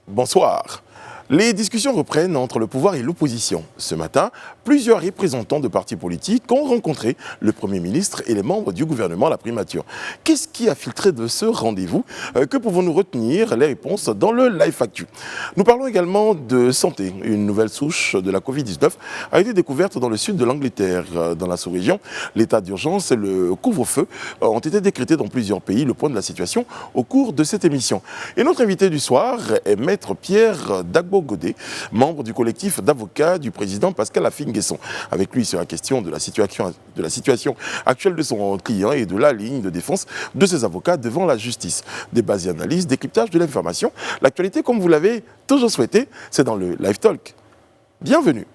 Bonsoir. Les discussions reprennent entre le pouvoir et l'opposition. Ce matin, plusieurs représentants de partis politiques ont rencontré le Premier ministre et les membres du gouvernement à la primature. Qu'est-ce qui a filtré de ce rendez-vous? Que pouvons-nous retenir? Les réponses dans le Live Actu. Nous parlons également de santé. Une nouvelle souche de la Covid-19 a été découverte dans le sud de l'Angleterre. Dans la sous-région, l'état d'urgence et le couvre-feu ont été décrétés dans plusieurs pays. Le point de la situation au cours de cette émission. Et notre invité du soir est Maître Pierre Dagbo-Godet, membre du collectif d'avocats du président Pascal Affi-N'Guesson. Avec lui, il sera question de la situation actuelle de son client et de la ligne de défense de ses avocats devant la justice. Débats et analyses, décryptage de l'information. L'actualité, comme vous l'avez toujours souhaité, c'est dans le Live Talk. Bienvenue.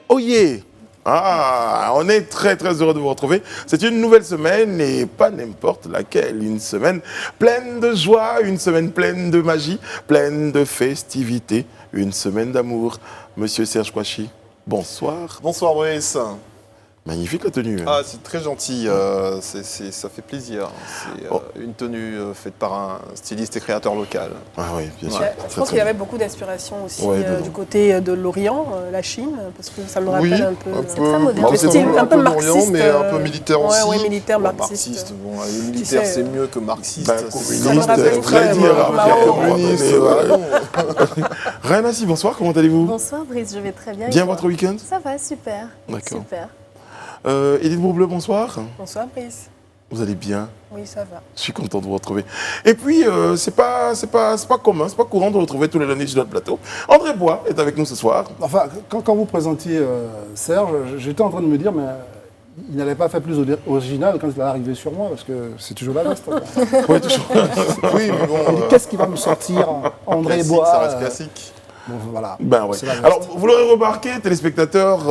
Oyez. On est très heureux de vous retrouver. C'est une nouvelle semaine et pas n'importe laquelle. Une semaine pleine de joie, une semaine pleine de magie, pleine de festivités, une semaine d'amour. Monsieur Serge Kouachi, bonsoir. Bonsoir Brice. Magnifique la tenue. Ah, c'est très gentil, ça fait plaisir. C'est une tenue faite par un styliste et créateur local. Ah oui, bien sûr. Je pense qu'il y avait beaucoup d'inspiration aussi du côté de l'Orient, la Chine, parce que ça me rappelle un peu. C'est très moderne. Un peu marxiste. Mais un peu militaire aussi. Oui, militaire, marxiste. Bon, militaire, c'est mieux que marxiste. Communiste, très dire communiste. Ryan, bonsoir, comment allez-vous? Bonsoir Brice, je vais très bien. Bien votre week-end? Ça va, super. D'accord. Super. Edith Bourbleu, bonsoir. Bonsoir Brice. Vous allez bien? Oui, ça va. Je suis content de vous retrouver. Et puis, c'est pas commun, c'est pas courant de retrouver tous les lundis sur notre plateau. André Bois est avec nous ce soir. Enfin, quand vous présentiez Serge, j'étais en train de me dire, mais il n'allait pas faire plus original quand il est arrivé sur moi, parce que c'est toujours la veste. Oui, toujours. Oui, mais bon. Qu'est-ce qui va me sortir, André Bois? Ça reste classique. Bon, voilà. Ben ouais. Alors, vous l'aurez remarqué, téléspectateurs,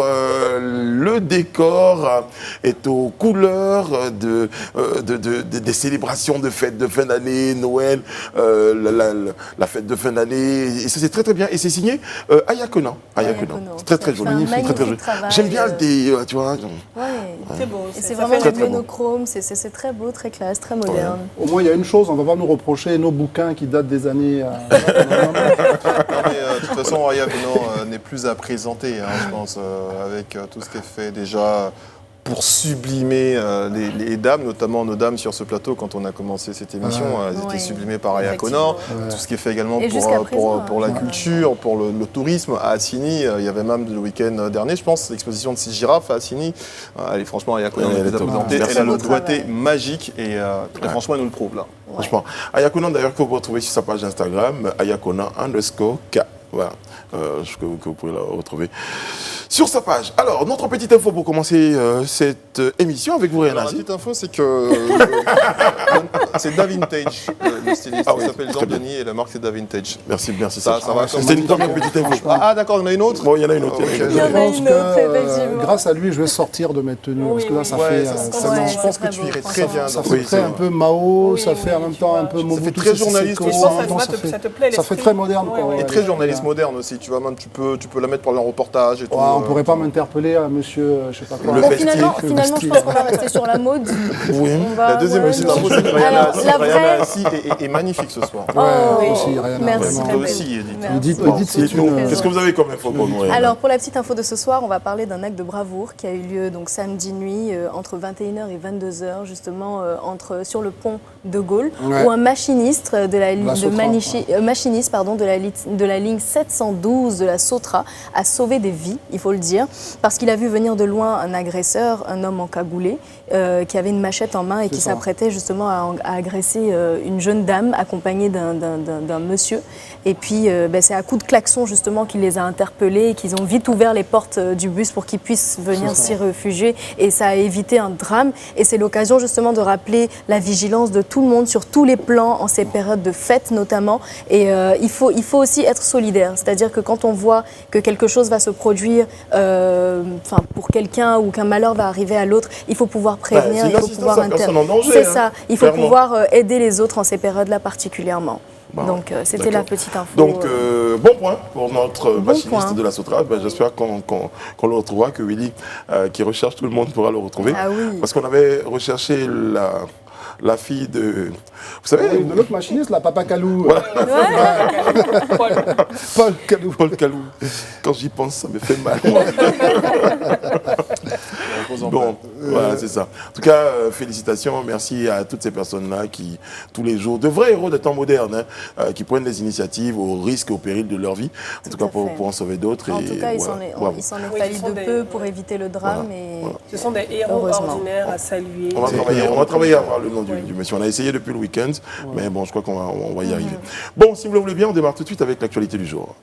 le décor est aux couleurs des célébrations de fêtes de fin d'année, Noël, la fête de fin d'année. Et ça, c'est très bien. Et c'est signé Aya Conan. C'est très joli. Très joli. J'aime bien le tu vois. Ouais. C'est beau. Et c'est vraiment du monochrome, c'est très beau, très classe, très moderne. Au moins, il y a une chose, on ne va pas nous reprocher nos bouquins qui datent des années... De toute façon, Aya Conan n'est plus à présenter, je pense, avec tout ce qui est fait déjà pour sublimer les dames, notamment nos dames sur ce plateau. Quand on a commencé cette émission, elles étaient sublimées par Aya Conan. Tout ce qui est fait également pour la culture, pour le tourisme. À Assigny, il y avait même le week-end dernier, je pense, l'exposition de 6 girafes à Assigny. Franchement, Aya Conan elle a présenté. Elle a le doigté magique et franchement, elle nous le prouve là. Franchement. Aya Conan, d'ailleurs, que vous retrouvez sur sa page Instagram, @ayaconan_K. Voilà, que vous pouvez la retrouver sur sa page. Alors, notre petite info pour commencer cette émission avec vous, Ryan. La petite info, c'est que c'est Da Vintage, le styliste. Il s'appelle Jean Denis et la marque c'est Da Vintage. Merci. Ça va. C'était une première petite info. Ah d'accord, il y en a une autre. Bon, il y en a une autre. Il y en a une autre, effectivement. Grâce à lui, je vais sortir de mes tenues. Parce que là, ça fait... Je pense que tu irais très bien. Ça fait très un peu Mao, ça fait en même temps un peu Mobutu. Ça fait très journaliste. Ça te plaît, ça fait très moderne. Et très journaliste moderne aussi. Tu vois, même tu peux la mettre pour le reportage et tout. On pourrait pas m'interpeller à monsieur, je sais pas quoi. Finalement, je pense qu'on va rester sur la mode. Oui. La deuxième petite info, c'est que Rihanna Assi est magnifique ce soir. Ouais, aussi, Rihanna. Merci. Toi aussi, Edith. Edith, c'est une... Qu'est-ce que vous avez comme info pour nous? Alors, pour la petite info de ce soir, on va parler d'un acte de bravoure qui a eu lieu donc samedi nuit entre 21h et 22h, justement sur le pont de Gaulle, où un machiniste de la ligne 712 de la Sotra a sauvé des vies, il faut le dire, parce qu'il a vu venir de loin un agresseur, un homme encagoulé, qui avait une machette en main et qui s'apprêtait justement à agresser une jeune dame accompagnée d'un monsieur. Et puis, c'est à coup de klaxon justement qu'il les a interpellés et qu'ils ont vite ouvert les portes du bus pour qu'ils puissent venir s'y réfugier. Et ça a évité un drame. Et c'est l'occasion justement de rappeler la vigilance de tout le monde sur tous les plans, en ces périodes de fêtes notamment. Et il faut aussi être solidaire. C'est-à-dire que quand on voit que quelque chose va se produire pour quelqu'un ou qu'un malheur va arriver à l'autre, il faut pouvoir prévenir, c'est une il faut assistance pouvoir à personne en danger, C'est hein, ça, il faut clairement. pouvoir aider les autres en ces période-là particulièrement. Bon, Donc, c'était d'accord. la petite info. Donc, bon point pour notre machiniste point. de la Sotra. J'espère qu'on le retrouvera, que Willy, qui recherche tout le monde, pourra le retrouver. Ah oui. Parce qu'on avait recherché la fille de... Vous savez, De l'autre machiniste, là, Papa Kalou. Voilà. Paul Kalou. Paul Kalou. Quand j'y pense, ça me fait mal. Bon, voilà, c'est ça. En tout cas, félicitations, merci à toutes ces personnes-là qui, tous les jours, de vrais héros des temps modernes, qui prennent des initiatives au risque et au péril de leur vie, en tout cas pour en sauver d'autres. En tout cas, il s'en est fallu ce sont de peu pour éviter le drame. Et... Ce sont des héros ordinaires à saluer. On va travailler à voir le nom du monsieur. On a essayé depuis le week-end, mais bon, je crois qu'on va y arriver. Bon, si vous le voulez bien, on démarre tout de suite avec l'actualité du jour.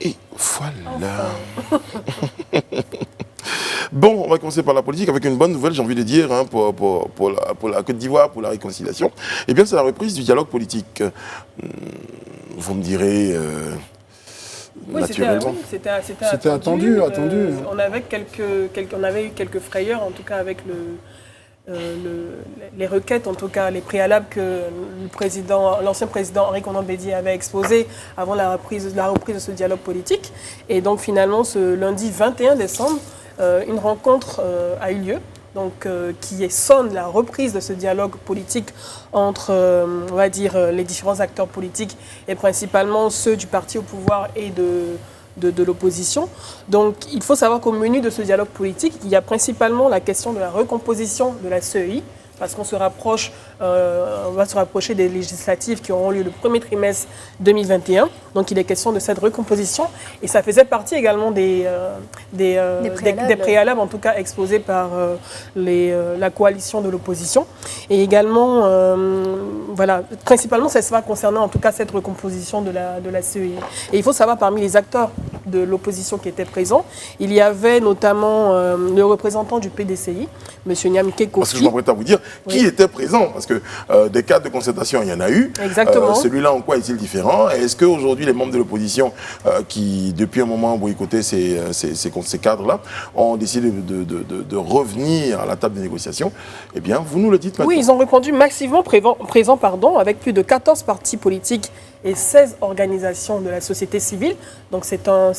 Et voilà. Bon, on va commencer par la politique avec une bonne nouvelle, j'ai envie de dire, hein, pour la Côte d'Ivoire, pour la réconciliation. Eh bien, c'est la reprise du dialogue politique. Vous me direz... Oui, naturellement. c'était attendu. On avait eu quelques frayeurs, en tout cas avec les requêtes, en tout cas les préalables que l'ancien président Henri Konan Bédié avait exposés avant la reprise de ce dialogue politique. Et donc finalement, ce lundi 21 décembre, une rencontre a eu lieu. Donc, qui sonne la reprise de ce dialogue politique entre, on va dire, les différents acteurs politiques et principalement ceux du parti au pouvoir et de l'opposition. Donc, il faut savoir qu'au menu de ce dialogue politique, il y a principalement la question de la recomposition de la CEI, parce qu'on on va se rapprocher des législatives qui auront lieu le premier trimestre 2021. Donc, il est question de cette recomposition. Et ça faisait partie également des préalables, en tout cas exposés par la coalition de l'opposition. Et également, voilà, principalement, ça sera concernant en tout cas cette recomposition de la CEI. Et il faut savoir, parmi les acteurs de l'opposition qui étaient présents, il y avait notamment le représentant du PDCI, M. Nyamké Kofi. Parce que je m'apprête à vous dire qui était présent, parce que des cadres de concertation, il y en a eu. Exactement. Celui-là, en quoi est-il différent? Est-ce qu'aujourd'hui, les membres de l'opposition qui, depuis un moment, ont boycotté ces cadres-là, ont décidé de revenir à la table des négociations? Eh bien, vous nous le dites maintenant. Oui, ils ont répondu massivement présents, avec plus de 14 partis politiques et 16 organisations de la société civile. Donc c'est un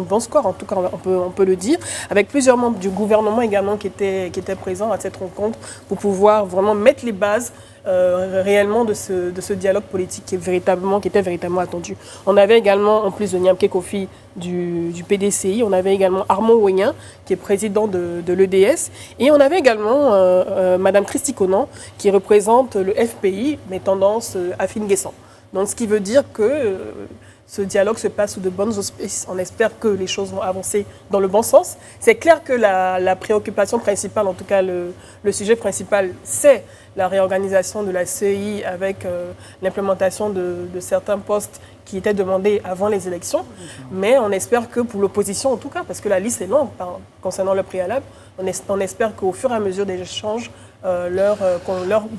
bon score, en tout cas on peut le dire, avec plusieurs membres du gouvernement également qui étaient présents à cette rencontre pour pouvoir vraiment mettre les bases réellement de ce dialogue politique qui était véritablement attendu. On avait également, en plus de Nyamké Kofi du PDCI, on avait également Armand Ouénien, qui est président de l'EDS, et on avait également Madame Christy Conan, qui représente le FPI, mais tendance Afine-Guessant. Donc, ce qui veut dire que ce dialogue se passe sous de bonnes auspices. On espère que les choses vont avancer dans le bon sens. C'est clair que la préoccupation principale, en tout cas le sujet principal, c'est la réorganisation de la CEI avec l'implémentation de certains postes qui étaient demandés avant les élections. Mais on espère que pour l'opposition, en tout cas, parce que la liste est longue concernant le préalable, on espère qu'au fur et à mesure des échanges, leurs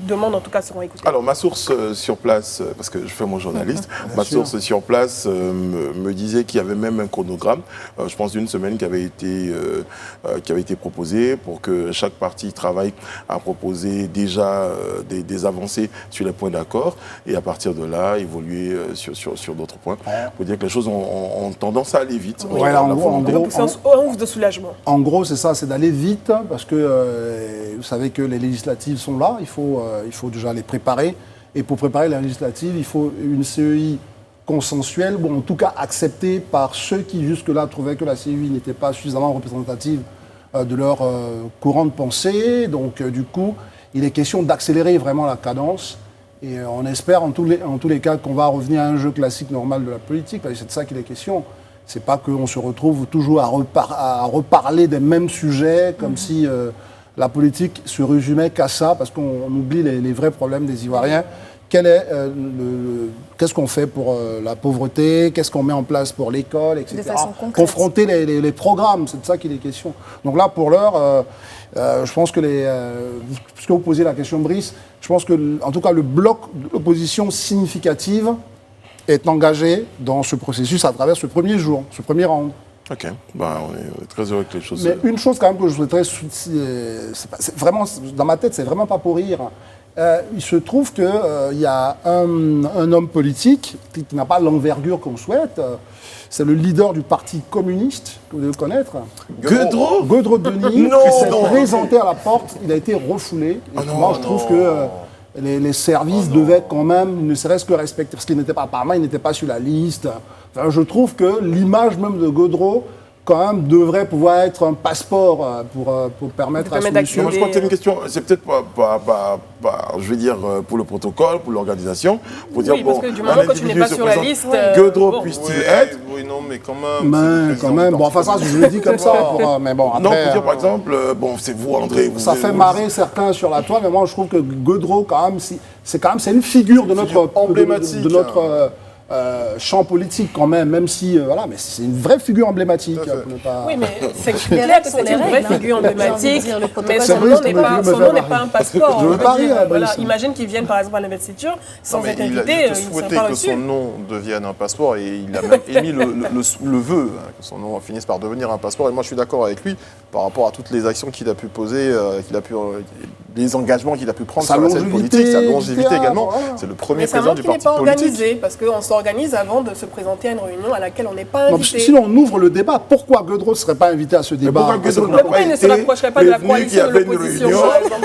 demandes en tout cas seront écoutées. Alors ma source sur place, parce que je fais mon journaliste, source sur place me disait qu'il y avait même un chronogramme, je pense d'une semaine qui avait été proposé pour que chaque parti travaille à proposer déjà des avancées sur les points d'accord et à partir de là évoluer sur d'autres points pour dire que les choses ont tendance à aller vite. Ouais, en gros, de soulagement. En gros, c'est ça, c'est d'aller vite parce que vous savez que les législatives sont là, il faut déjà les préparer. Et pour préparer les législatives, il faut une CEI consensuelle, en tout cas acceptée par ceux qui jusque-là trouvaient que la CEI n'était pas suffisamment représentative de leur courant de pensée. Donc du coup, il est question d'accélérer vraiment la cadence. Et on espère en tous les cas qu'on va revenir à un jeu classique normal de la politique. C'est de ça qu'il est question. C'est pas qu'on se retrouve toujours à reparler des mêmes sujets comme si la politique se résumait qu'à ça, parce qu'on oublie les vrais problèmes des Ivoiriens. Qu'est-ce qu'on fait pour la pauvreté? Qu'est-ce qu'on met en place pour l'école, etc. De façon concrète. Confronter les programmes, c'est de ça qu'il est question. Donc là, pour l'heure, je pense que puisque vous posez la question, Brice, je pense que, en tout cas, le bloc d'opposition significative est engagé dans ce processus à travers ce premier jour, ce premier round. Ok, on est très heureux que les choses... Mais une chose quand même que je souhaiterais... vraiment, dans ma tête, c'est vraiment pas pour rire. Il se trouve qu'il y a un homme politique qui n'a pas l'envergure qu'on souhaite. C'est le leader du Parti communiste, que vous devez connaître. Godreau Denis, qui s'est présenté à la porte. Il a été refoulé. Moi, je trouve que les services devaient quand même, ne serait-ce que respecter, parce qu'il n'était pas, apparemment, il n'était pas sur la liste. Enfin, je trouve que l'image même de Godreau, quand même, devrait pouvoir être un passeport pour permettre à ce monsieur... Je crois que c'est une question, c'est peut-être pas, je vais dire, pour le protocole, pour l'organisation, pour dire, parce que du moment que tu n'es pas sur la liste... Godreau puisse-t-il être? Oui, non, mais quand même. Bon, enfin, ça, je le dis comme ça. Mais bon, après, non, pour dire, par exemple, c'est vous, André. Ça fait marrer certains sur la toile, mais moi, je trouve que Godreau, quand même, c'est une figure de notre... emblématique. De notre champ politique quand même si voilà, mais c'est une vraie figure emblématique. Oui, mais c'est clair que c'est une vraie figure emblématique, mais son nom n'est pas un passeport. Je veux pas rire. Voilà, imagine qu'ils viennent par exemple à l'investiture sans être invités, il souhaitait que son nom devienne un passeport et il a même émis le vœu que son nom finisse par devenir un passeport. Et moi, je suis d'accord avec lui par rapport à toutes les actions qu'il a pu poser, les engagements qu'il a pu prendre sur la scène politique, sa longévité également. C'est le premier président du parti politique. Mais c'est un moment qui n'est pas organisé parce qu'on s'organise avant de se présenter à une réunion à laquelle on n'est pas invité. Sinon, on ouvre le débat. Pourquoi Godreau ne serait pas invité à ce débat? Pourquoi il ne se rapprocherait pas de la coalition de l'opposition?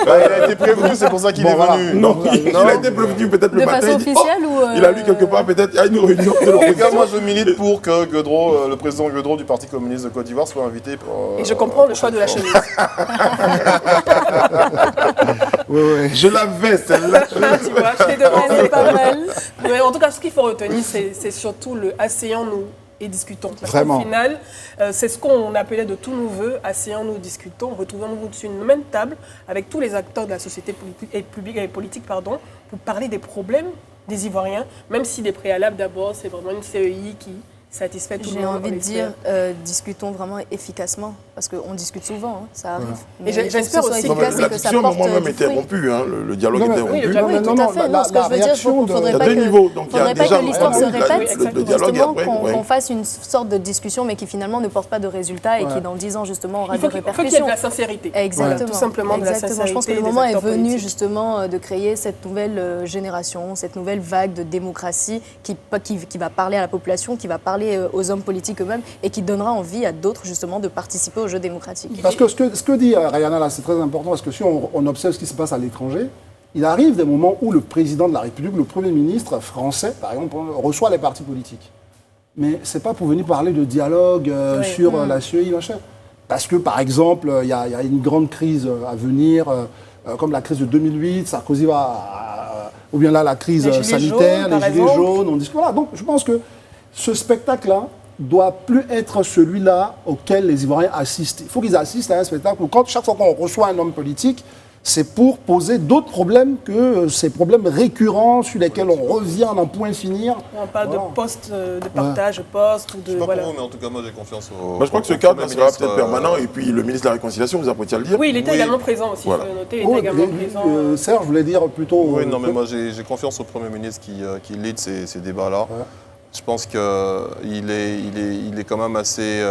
Il a été prévenu, c'est pour ça qu'il est venu. Non, il a été prévenu peut-être le matin. De façon officielle ou... Il a lu quelque part, peut-être, il y a une réunion de l'opposition. Moi, je milite pour que Godreau, le président Godreau du Parti communiste de Côte d'Ivoire, soit invité pour... Et je comprends le choix de la chemise. Oui. Je l'avais, celle-là. Tu vois, je t'ai demandé pas mal. Mais en tout cas, ce qu'il faut retenir, c'est surtout le asseyons-nous et discutons. Parce qu'au final, c'est ce qu'on appelait de tous nos voeux, asseyons-nous, discutons, retrouvons-nous sur une même table avec tous les acteurs de la société politique, pour parler des problèmes des Ivoiriens, même si les préalables d'abord, c'est vraiment une CEI qui satisfait tout le monde. J'ai envie de dire, discutons vraiment efficacement, parce qu'on discute souvent, ça arrive. Et j'espère aussi que la discussion, moi-même, était rompue, le dialogue était rompu. Oui, tout à fait. Non, ce que je veux dire, il ne faudrait pas que l'histoire se répète, qu'on fasse une sorte de discussion, mais qui finalement ne porte pas de résultats et qui, dans 10 ans, justement, aura des répercussions. Il faut qu'il y ait de la sincérité. Exactement. Tout simplement de la sincérité. Je pense que le moment est venu, justement, de créer cette nouvelle génération, cette nouvelle vague de démocratie qui va parler à la population, qui va parler aux hommes politiques eux-mêmes et qui donnera envie à d'autres justement de participer au jeu démocratique. Parce que ce que dit Rayana là, c'est très important parce que si on observe ce qui se passe à l'étranger, il arrive des moments où le président de la République, le Premier ministre français, par exemple, reçoit les partis politiques. Mais c'est pas pour venir parler de dialogue sur la CEI, machin. Parce que, par exemple, il y a une grande crise à venir, comme la crise de 2008, Sarkozy ou bien là, la crise sanitaire, les gilets jaunes, on discute. Voilà, donc je pense que ce spectacle-là doit plus être celui-là auquel les Ivoiriens assistent. Il faut qu'ils assistent à un spectacle où chaque fois qu'on reçoit un homme politique, c'est pour poser d'autres problèmes que ces problèmes récurrents sur lesquels on revient d'un point finir. On parle de postes, de partage de postes. Je ne sais pas pour vous, mais en tout cas, moi j'ai confiance au... Moi, je crois que ce cadre sera peut-être permanent. Et puis le ministre de la Réconciliation, vous apprêtez à le dire. Oui, il était également présent aussi, voilà. il faut le noter. Il était également présent. Serge, je voulais dire plutôt... Oui, non, mais moi j'ai confiance au Premier ministre qui lead ces débats-là. Ouais. Je pense qu'il est quand même assez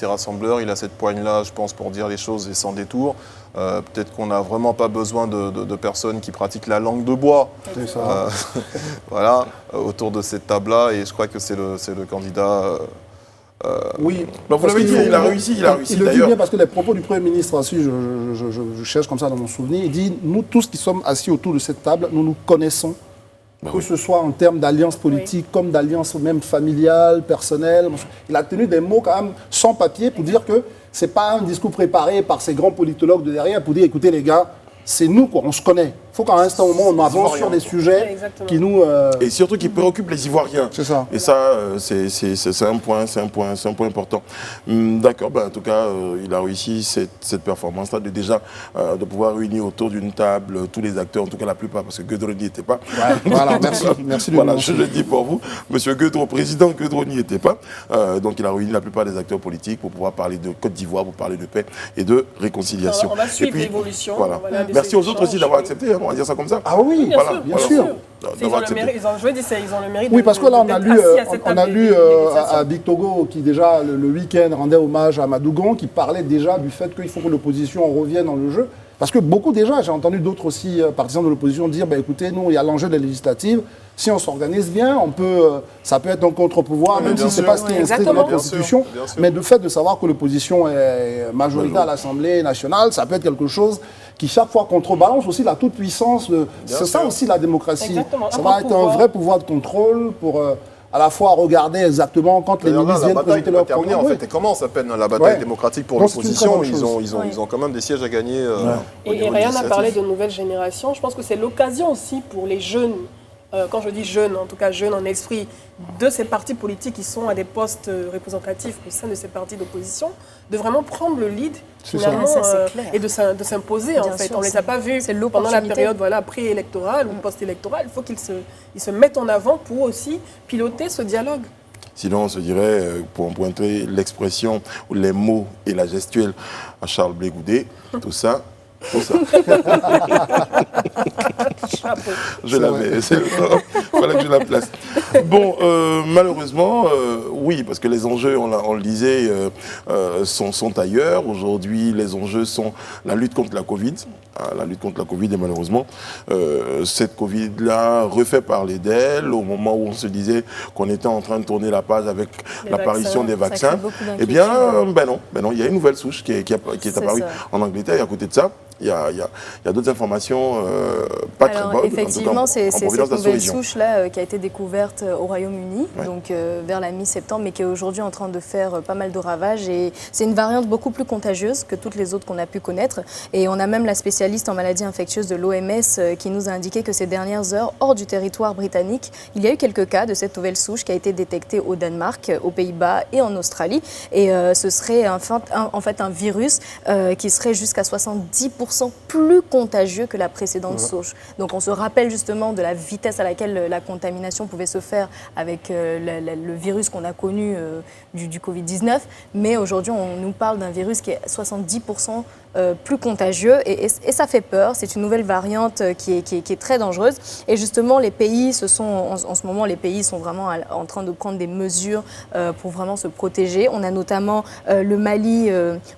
rassembleur. Il a cette poigne-là, je pense, pour dire les choses et sans détour. Peut-être qu'on n'a vraiment pas besoin de personnes qui pratiquent la langue de bois. C'est ça. Voilà, autour de cette table-là. Et je crois que c'est le candidat... oui, vous l'avez dit, il a réussi. Il le dit bien parce que les propos du Premier ministre, aussi, je cherche comme ça dans mon souvenir, il dit « Nous tous qui sommes assis autour de cette table, nous nous connaissons. » Que ce soit en termes d'alliance politique, comme d'alliance même familiale, personnelle. Il a tenu des mots quand même sans papier pour dire que ce n'est pas un discours préparé par ces grands politologues de derrière pour dire, écoutez les gars, c'est nous, quoi, on se connaît. Il faut qu'à un instant moment, on avance sur des sujets qui nous... Et surtout qui préoccupent les Ivoiriens. C'est ça. Et ça, c'est un point important. D'accord, en tout cas, il a réussi cette performance-là de pouvoir réunir autour d'une table tous les acteurs, en tout cas la plupart, parce que Godreau n'y était pas. Ouais, voilà, merci de voilà, je le dis pour vous. Monsieur Godreau, président Godreau n'y était pas. Donc il a réuni la plupart des acteurs politiques pour pouvoir parler de Côte d'Ivoire, pour parler de paix et de réconciliation. On va suivre l'évolution. Voilà. Merci aux autres aussi d'avoir accepté. on va dire ça comme ça. Ah oui, Bien Voilà, sûr, bien voilà. sûr. Ils ont le mérite, je veux dire, ils ont le mérite. Oui, parce que là, on a d'être lu, assis à cette on a table lu de négociation. à Big Togo, qui déjà, le week-end, rendait hommage à Madougon, qui parlait déjà du fait qu'il faut que l'opposition revienne dans le jeu. Parce que beaucoup déjà, j'ai entendu d'autres aussi partisans de l'opposition dire, écoutez, nous, il y a l'enjeu des législatives. Si on s'organise bien, ça peut être un contre-pouvoir, même si ce n'est pas ce qui est inscrit dans la Constitution. Bien sûr. Mais le fait de savoir que l'opposition est majoritaire à l'Assemblée nationale, ça peut être quelque chose qui chaque fois contrebalance aussi la toute-puissance. C'est ça aussi la démocratie. Exactement. Ça Un va être un pouvoir. vrai pouvoir de contrôle pour à la fois regarder exactement quand les D'ailleurs, là, ministres la viennent bataille présenter va leur terminer programme. en fait. Et comment ça s'appelle la bataille Ouais. démocratique pour Donc, c'est une l'opposition? très bonne chose. Ils ont quand même des sièges à gagner. Au Et niveau Ryan a législatif. parlé de nouvelle génération. Je pense que c'est l'occasion aussi pour les jeunes, quand je dis jeunes, en tout cas jeunes en esprit, de ces partis politiques qui sont à des postes représentatifs au sein de ces partis d'opposition, de vraiment prendre le lead C'est finalement ça. Ça, c'est clair. et de s'imposer en Bien fait. sûr, On ne les a pas vus c'est pendant la l'opportunité. période préélectorale ou post-électorale. Il faut qu'ils se mettent en avant pour aussi piloter ce dialogue. Sinon, on se dirait, pour emprunter l'expression ou les mots et la gestuelle à Charles Blé Goudé, tout ça. Chapeau. Je l'avais, il fallait que je la place. Bon, malheureusement, oui, parce que les enjeux, on le disait, sont ailleurs. Aujourd'hui, les enjeux sont la lutte contre la Covid. La lutte contre la Covid, et malheureusement, cette Covid-là refait parler d'elle au moment où on se disait qu'on était en train de tourner la page avec Les l'apparition des Ça vaccins. crée beaucoup Eh bien, d'inquiétudes. ben non, il y a une nouvelle souche qui est C'est apparue ça. en Angleterre, et à côté de ça, il y a d'autres informations pas très Alors, bonnes. effectivement, en c'est provenance cette de la nouvelle sous-région. souche-là qui a été découverte au Royaume-Uni, Ouais. donc vers la mi-septembre, mais qui est aujourd'hui en train de faire pas mal de ravages. Et c'est une variante beaucoup plus contagieuse que toutes les autres qu'on a pu connaître. Et on a même la spécialiste en maladies infectieuses de l'OMS qui nous a indiqué que ces dernières heures, hors du territoire britannique, il y a eu quelques cas de cette nouvelle souche qui a été détectée au Danemark, aux Pays-Bas et en Australie. Et ce serait en fait un virus qui serait jusqu'à 70% plus contagieux que la précédente souche. Donc on se rappelle justement de la vitesse à laquelle la contamination pouvait se faire avec le virus qu'on a connu du Covid-19. Mais aujourd'hui, on nous parle d'un virus qui est 70% plus contagieux et ça fait peur. C'est une nouvelle variante qui est très dangereuse. Et justement, les pays en ce moment, les pays sont vraiment en train de prendre des mesures pour vraiment se protéger. On a notamment le Mali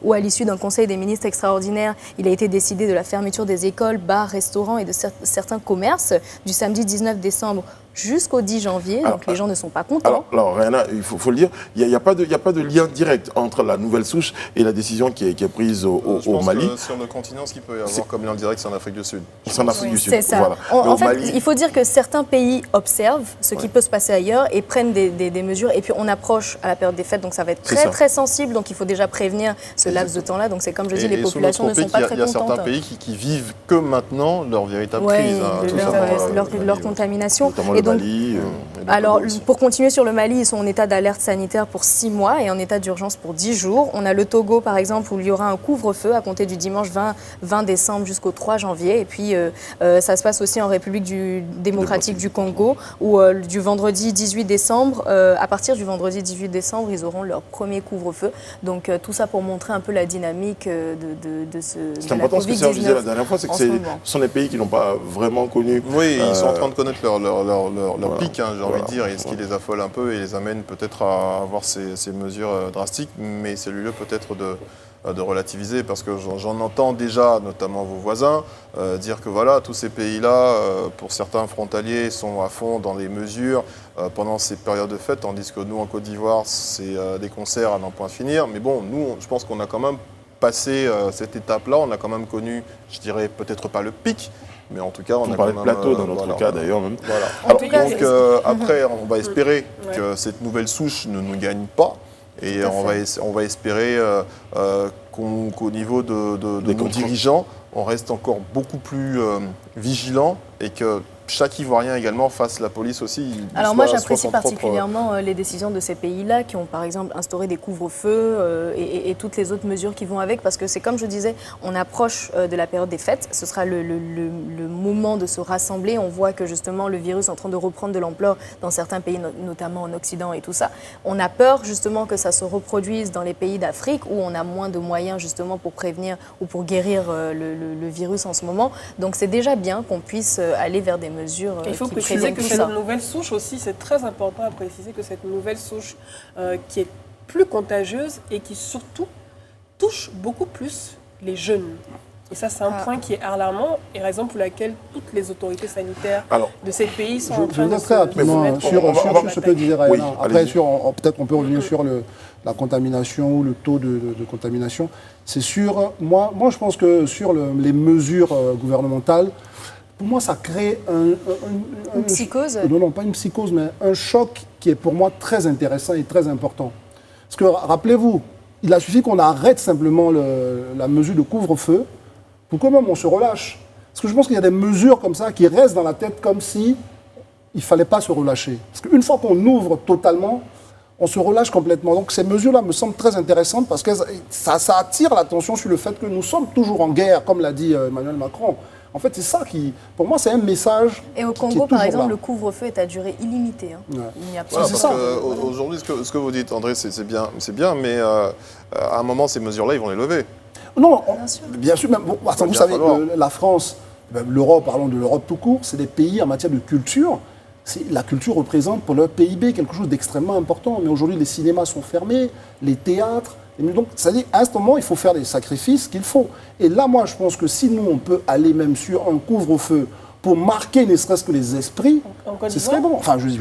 où à l'issue d'un conseil des ministres extraordinaire, il a été décidé de la fermeture des écoles, bars, restaurants et de certains commerces du samedi 19 décembre jusqu'au 10 janvier, donc les gens ne sont pas contents. Alors Rihanna, il faut le dire, il n'y a pas de lien direct entre la nouvelle souche et la décision qui est prise Je au pense Mali. que sur le continent, ce qu'il peut y avoir comme lien direct, c'est en Afrique du Sud. C'est en Afrique du Sud. C'est ça. Voilà. Mais En au fait, Mali, il faut dire que certains pays observent ce qui peut se passer ailleurs et prennent des mesures. Et puis on approche à la période des fêtes, donc ça va être C'est très ça. très sensible. Donc il faut déjà prévenir ce laps de temps-là. Donc c'est comme je dis, les sous populations ne notre sont pas pic, très il y a contentes. certains pays qui vivent que maintenant leur véritable Ouais, crise. tout ça, leur contamination. notamment Et le donc, Mali. et d'autres alors, pays aussi. pour continuer sur le Mali, ils sont en état d'alerte sanitaire pour 6 mois et en état d'urgence pour 10 jours. On a le Togo, par exemple, où il y aura un couvre-feu à compter du dimanche 20 décembre jusqu'au 3 janvier. Et puis, ça se passe aussi en République démocratique du Congo, où du vendredi 18 décembre, à partir du vendredi 18 décembre, ils auront leur premier couvre-feu. Donc, tout ça pour montrer un peu la dynamique de C'est la important ce que Serge disait la Covid-19 dernière fois, c'est que en ce moment. ce sont des pays qui n'ont pas vraiment connu. Oui, ils sont en train de connaître leur pic, j'ai envie de Voilà. dire, et ce qui les affole un peu et les amène peut-être à avoir ces mesures drastiques, mais c'est lieu peut-être de relativiser, parce que j'en entends déjà, notamment vos voisins, dire que voilà, tous ces pays-là, pour certains frontaliers, sont à fond dans les mesures pendant ces périodes de fête, tandis que nous, en Côte d'Ivoire, c'est des concerts à n'en point finir. Mais bon, nous, je pense qu'on a quand même passé cette étape-là, on a quand même connu, je dirais peut-être pas le pic, mais en tout cas, on On a parlait quand de même, plateau dans notre cas d'ailleurs même. Voilà. En tout cas, Donc c'est- après, on va espérer Ouais. que cette nouvelle souche ne nous gagne pas. Et Tout à on va espérer qu'au niveau de Des nos contrôles. dirigeants, on reste encore beaucoup plus vigilants et que chaque Ivoirien également fasse la police aussi. Alors moi j'apprécie particulièrement les décisions de ces pays-là qui ont par exemple instauré des couvre-feux et toutes les autres mesures qui vont avec, parce que c'est comme je disais, on approche de la période des fêtes, ce sera le moment de se rassembler. On voit que justement le virus est en train de reprendre de l'ampleur dans certains pays, notamment en Occident et tout ça. On a peur justement que ça se reproduise dans les pays d'Afrique où on a moins de moyens justement pour prévenir ou pour guérir le virus en ce moment. Donc c'est déjà bien qu'on puisse aller vers des mesures il faut qui préciser préviennent que tout cette ça. nouvelle souche aussi, c'est très important à préciser que cette nouvelle souche qui est plus contagieuse et qui surtout touche beaucoup plus les jeunes. Et ça, c'est un point qui est alarmant et raison pour laquelle toutes les autorités sanitaires de ces pays sont en train de très rapidement sur ce que disait Rayana. Oui, après, peut-être qu'on peut revenir sur la contamination ou le taux de contamination. C'est sûr, moi, je pense que sur les mesures gouvernementales, pour moi, ça crée une psychose. Non, pas une psychose, mais un choc qui est pour moi très intéressant et très important. Parce que, rappelez-vous, il a suffi qu'on arrête simplement la mesure de couvre-feu pour que même on se relâche. Parce que je pense qu'il y a des mesures comme ça qui restent dans la tête comme si il ne fallait pas se relâcher. Parce qu'une fois qu'on ouvre totalement, on se relâche complètement. Donc ces mesures-là me semblent très intéressantes parce que ça attire l'attention sur le fait que nous sommes toujours en guerre, comme l'a dit Emmanuel Macron. En fait, c'est ça qui, pour moi, c'est un message. Et au Congo, par exemple, le couvre-feu est à durée illimitée. Hein. Ouais. Il n'y a Voilà, pas aujourd'hui, ce que vous dites, André, c'est bien, mais à un moment, ces mesures-là, ils vont les lever. Non, bien sûr. Même, vous savez, la France, l'Europe, parlons de l'Europe tout court, c'est des pays en matière de culture. La culture représente pour leur PIB quelque chose d'extrêmement important. Mais aujourd'hui, les cinémas sont fermés, les théâtres. Donc, c'est-à-dire, à ce moment, il faut faire des sacrifices qu'il faut. Et là, moi, je pense que si nous, on peut aller même sur un couvre-feu pour marquer ne serait-ce que les esprits, ce serait bon. Enfin, je dis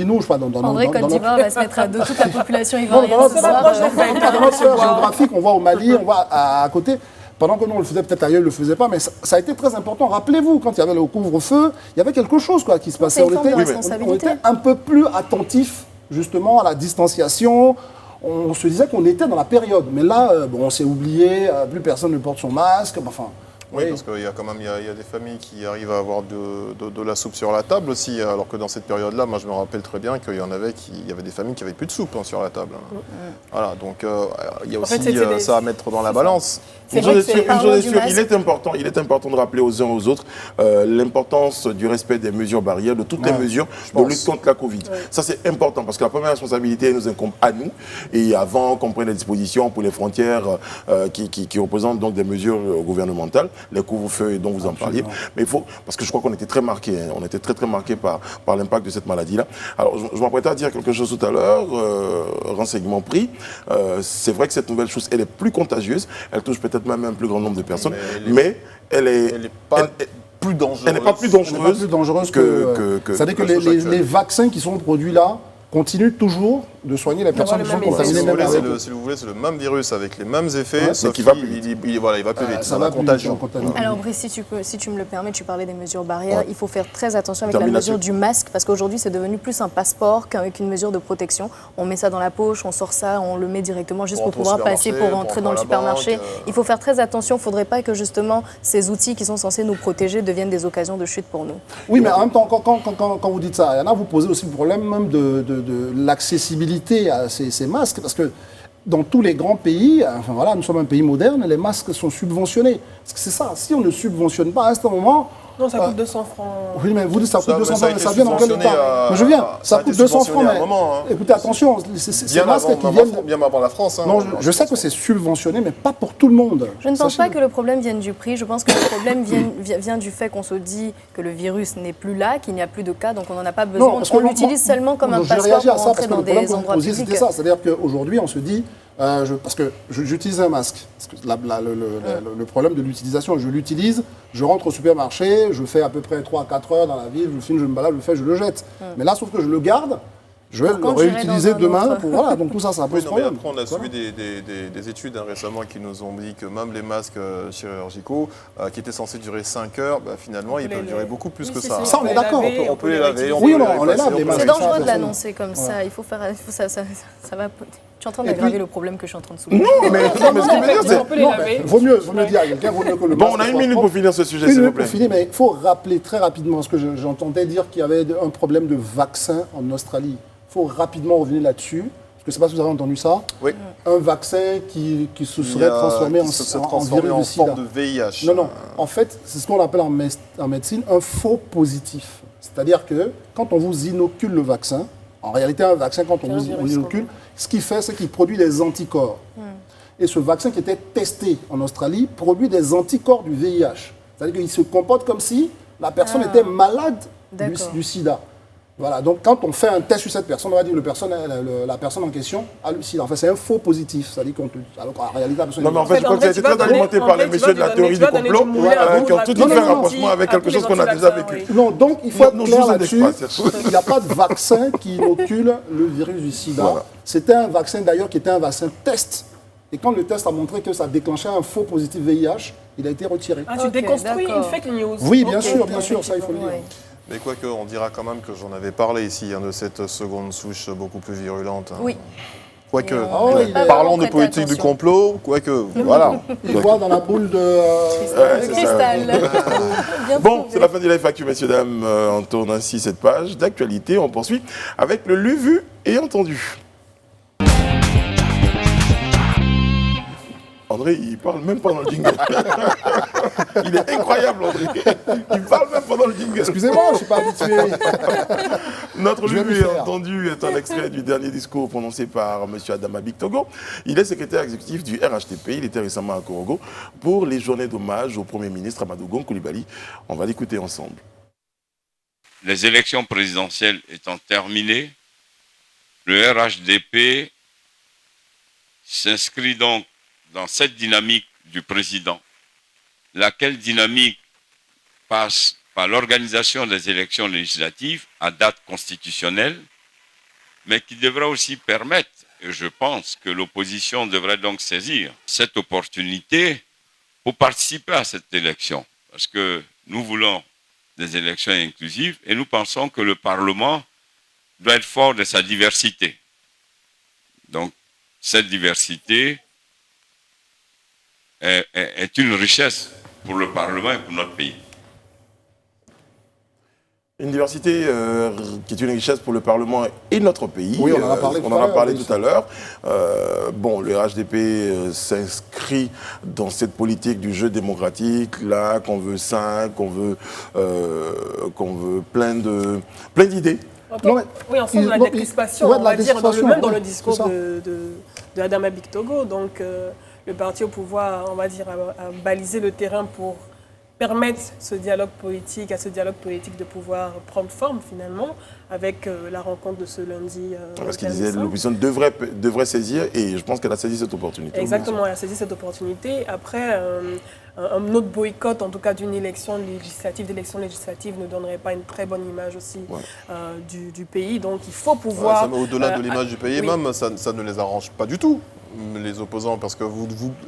nous, je ne sais pas, André, Côte d'Ivoire va se mettre à dos toute la population ivoirienne. Dans notre sphère géographique, on voit au Mali, on voit à côté. Pendant que nous, on le faisait, peut-être ailleurs, on ne le faisait pas, mais ça a été très important. Rappelez-vous, quand il y avait le couvre-feu, il y avait quelque chose qui se passait. On était un peu plus attentifs, justement, à la distanciation. On se disait qu'on était dans la période. Mais là, on s'est oublié, plus personne ne porte son masque. Enfin, oui, parce qu'il y a quand même il y a des familles qui arrivent à avoir de la soupe sur la table aussi, alors que dans cette période-là, moi je me rappelle très bien qu'il y avait des familles qui n'avaient plus de soupe sur la table. Voilà, donc il y a aussi ça à mettre dans la balance. Une chose est sûre, il est important de rappeler aux uns aux autres l'importance du respect des mesures barrières, de toutes les mesures de lutte contre la Covid. Ça c'est important parce que la première responsabilité nous incombe à nous et avant qu'on prenne les dispositions pour les frontières qui représentent donc des mesures gouvernementales, les couvre-feux dont vous en parliez. Mais il faut, parce que je crois qu'on était très marqués, on était très marqués par l'impact de cette maladie-là. Alors je m'apprêtais à dire quelque chose tout à l'heure, renseignement pris, c'est vrai que cette nouvelle chose, elle est plus contagieuse, elle touche peut-être même un plus grand nombre de personnes, mais elle n'est pas plus dangereuse que c'est-à-dire que les vaccins qui sont produits là continuent toujours de soigner les personnes qui sont contaminées. Si vous voulez, c'est le même virus avec les mêmes effets, sauf qu'il va plus vite. Il va plus vite, ça va contagion. Alors Brice, si tu me le permets, tu parlais des mesures barrières. Il faut faire très attention avec la mesure du masque, parce qu'aujourd'hui, c'est devenu plus un passeport qu'une mesure de protection. On met ça dans la poche, on sort ça, on le met directement juste pour pouvoir passer, pour rentrer dans le supermarché. Il faut faire très attention. Il ne faudrait pas que justement ces outils qui sont censés nous protéger deviennent des occasions de chute pour nous. Oui, mais en même temps, quand vous dites ça, Yana, vous posez aussi le problème même de l'accessibilité à ces masques, parce que dans tous les grands pays, enfin voilà, nous sommes un pays moderne, les masques sont subventionnés. Parce que c'est ça, si on ne subventionne pas à ce moment... Non, ça coûte 200 francs. Oui, mais vous dites ça coûte 200 francs, mais ça vient dans quel état? Mais je viens, ça coûte 200 francs, mais écoutez, attention, ces masques qui viennent... Bien avant la France. Non, je sais que c'est subventionné, mais pas pour tout le monde. Je ne pense pas que le problème vienne du prix, je pense que le problème vient du fait qu'on se dit que le virus n'est plus là, qu'il n'y a plus de cas, donc on n'en a pas besoin. On l'utilise seulement comme un passeport pour rentrer dans des endroits publics. C'était ça, c'est-à-dire qu'aujourd'hui, on se dit... parce que j'utilise un masque. Parce que le problème de l'utilisation, je l'utilise, je rentre au supermarché, je fais à peu près 3 à 4 heures dans la ville, je filme, je me balade, je le jette. Mais là, sauf que je le garde, je vais le réutiliser demain. Voilà, donc tout ça, ça pose problème. Après, on a suivi des études récemment qui nous ont dit que même les masques chirurgicaux, qui étaient censés durer 5 heures, finalement, ils peuvent durer beaucoup plus que ça. Ça, on est d'accord. On peut les laver. Oui, on les lave, les masques. C'est dangereux de l'annoncer comme ça. Il faut faire... Ça va Tu es en train Et d'aggraver puis- le problème que je suis en train de soulever. Non, mais ce que je veux dire, c'est... On peut les Non, laver. mais vaut mieux dire à quelqu'un, vaut mieux que le Bon, masque on a une soit minute propre. pour finir ce sujet, Une s'il vous minute plaît. pour finir, mais il faut rappeler très rapidement, parce que j'entendais dire qu'il y avait un problème de vaccin en Australie. Il faut rapidement revenir là-dessus, parce que je ne sais pas si vous avez entendu ça. Oui. Un vaccin qui se serait transformé qui se serait en transformé virus en du sida. forme de VIH. Non, non. En fait, c'est ce qu'on appelle en médecine un faux positif. C'est-à-dire que quand on vous inocule le vaccin, en réalité, un vaccin, quand on vous inocule, ce qu'il fait, c'est qu'il produit des anticorps. Et ce vaccin qui était testé en Australie produit des anticorps du VIH. C'est-à-dire qu'il se comporte comme si la personne était malade du sida. Voilà, donc quand on fait un test sur cette personne, on va dire que la personne en question a le sida. En fait, c'est un faux positif. C'est-à-dire alors qu'en réalité, la personne Non, mais en fait, je crois que ça a été tu vas très alimenté donner- par les en fait, messieurs de la tu vas théorie du donner du complot, moulin à qui ont tout tout à fait tous un les rapprochement avec anti- quelque chose à qu'on a tous les déjà anti-vaccins, vécu. oui. Non, donc il faut Non, être non, je clair vous aide là-dessus. pas, cette fois. Il n'y a pas de vaccin qui inocule le virus du sida. Voilà. C'était un vaccin d'ailleurs qui était un vaccin test. Et quand le test a montré que ça déclenchait un faux positif VIH, il a été retiré. Ah, tu Ok, déconstruis d'accord. une fake news. Oui, bien Ok, sûr, ok. ça il faut le dire. Ouais. Mais quoique, on dira quand même que j'en avais parlé ici, de cette seconde souche beaucoup plus virulente. Oui. Quoique, Ah oui, il est- parlons de Prêtez politique du attention. complot, quoique, voilà. Il voit dans la boule de... Ouais, c'est ça. Cristal. Bien Bon, trouvé. c'est la fin du live actu, messieurs, dames. On tourne ainsi cette page d'actualité. On poursuit avec le lu, vu et entendu. André, il parle même pendant le jingle. Il est incroyable, André. Il parle même pendant le jingle. Excusez-moi, je ne suis pas habitué. Notre Je vais lu m'y et faire. entendu est un extrait du dernier discours prononcé par M. Adama Bictogo. Il est secrétaire exécutif du RHTP. Il était récemment à Korogo pour les journées d'hommage au Premier ministre Amadou Gon Coulibaly. On va l'écouter ensemble. Les élections présidentielles étant terminées, le RHDP s'inscrit donc dans cette dynamique du président, laquelle dynamique passe par l'organisation des élections législatives à date constitutionnelle, mais qui devra aussi permettre, et je pense que l'opposition devrait donc saisir cette opportunité pour participer à cette élection, parce que nous voulons des élections inclusives et nous pensons que le Parlement doit être fort de sa diversité. Donc, cette diversité est une richesse pour le Parlement et pour notre pays. Une diversité qui est une richesse pour le Parlement et notre pays. Oui, on en a parlé tout à l'heure. Bon, le RHDP s'inscrit dans cette politique du jeu démocratique, là, qu'on veut sain, qu'on veut plein d'idées. Non, mais- Oui, on sent de la Non, décrispation, ouais, on de la va dire, décrispation, même dans ouais, le discours c'est ça. de Adama Bictogo. Donc, le parti au pouvoir, on va dire, a balisé le terrain pour permettre à ce dialogue politique de pouvoir prendre forme, finalement, avec la rencontre de ce lundi. Parce qu'il 15 disait que décembre. l'opposition devrait saisir, et je pense qu'elle a saisi cette opportunité. Exactement, elle a saisi cette opportunité. Après, un autre boycott, en tout cas d'élections législatives ne donnerait pas une très bonne image aussi du pays. Donc il faut pouvoir... Ça, mais au-delà de l'image du pays, oui. même, ça ne les arrange pas du tout, les opposants, parce que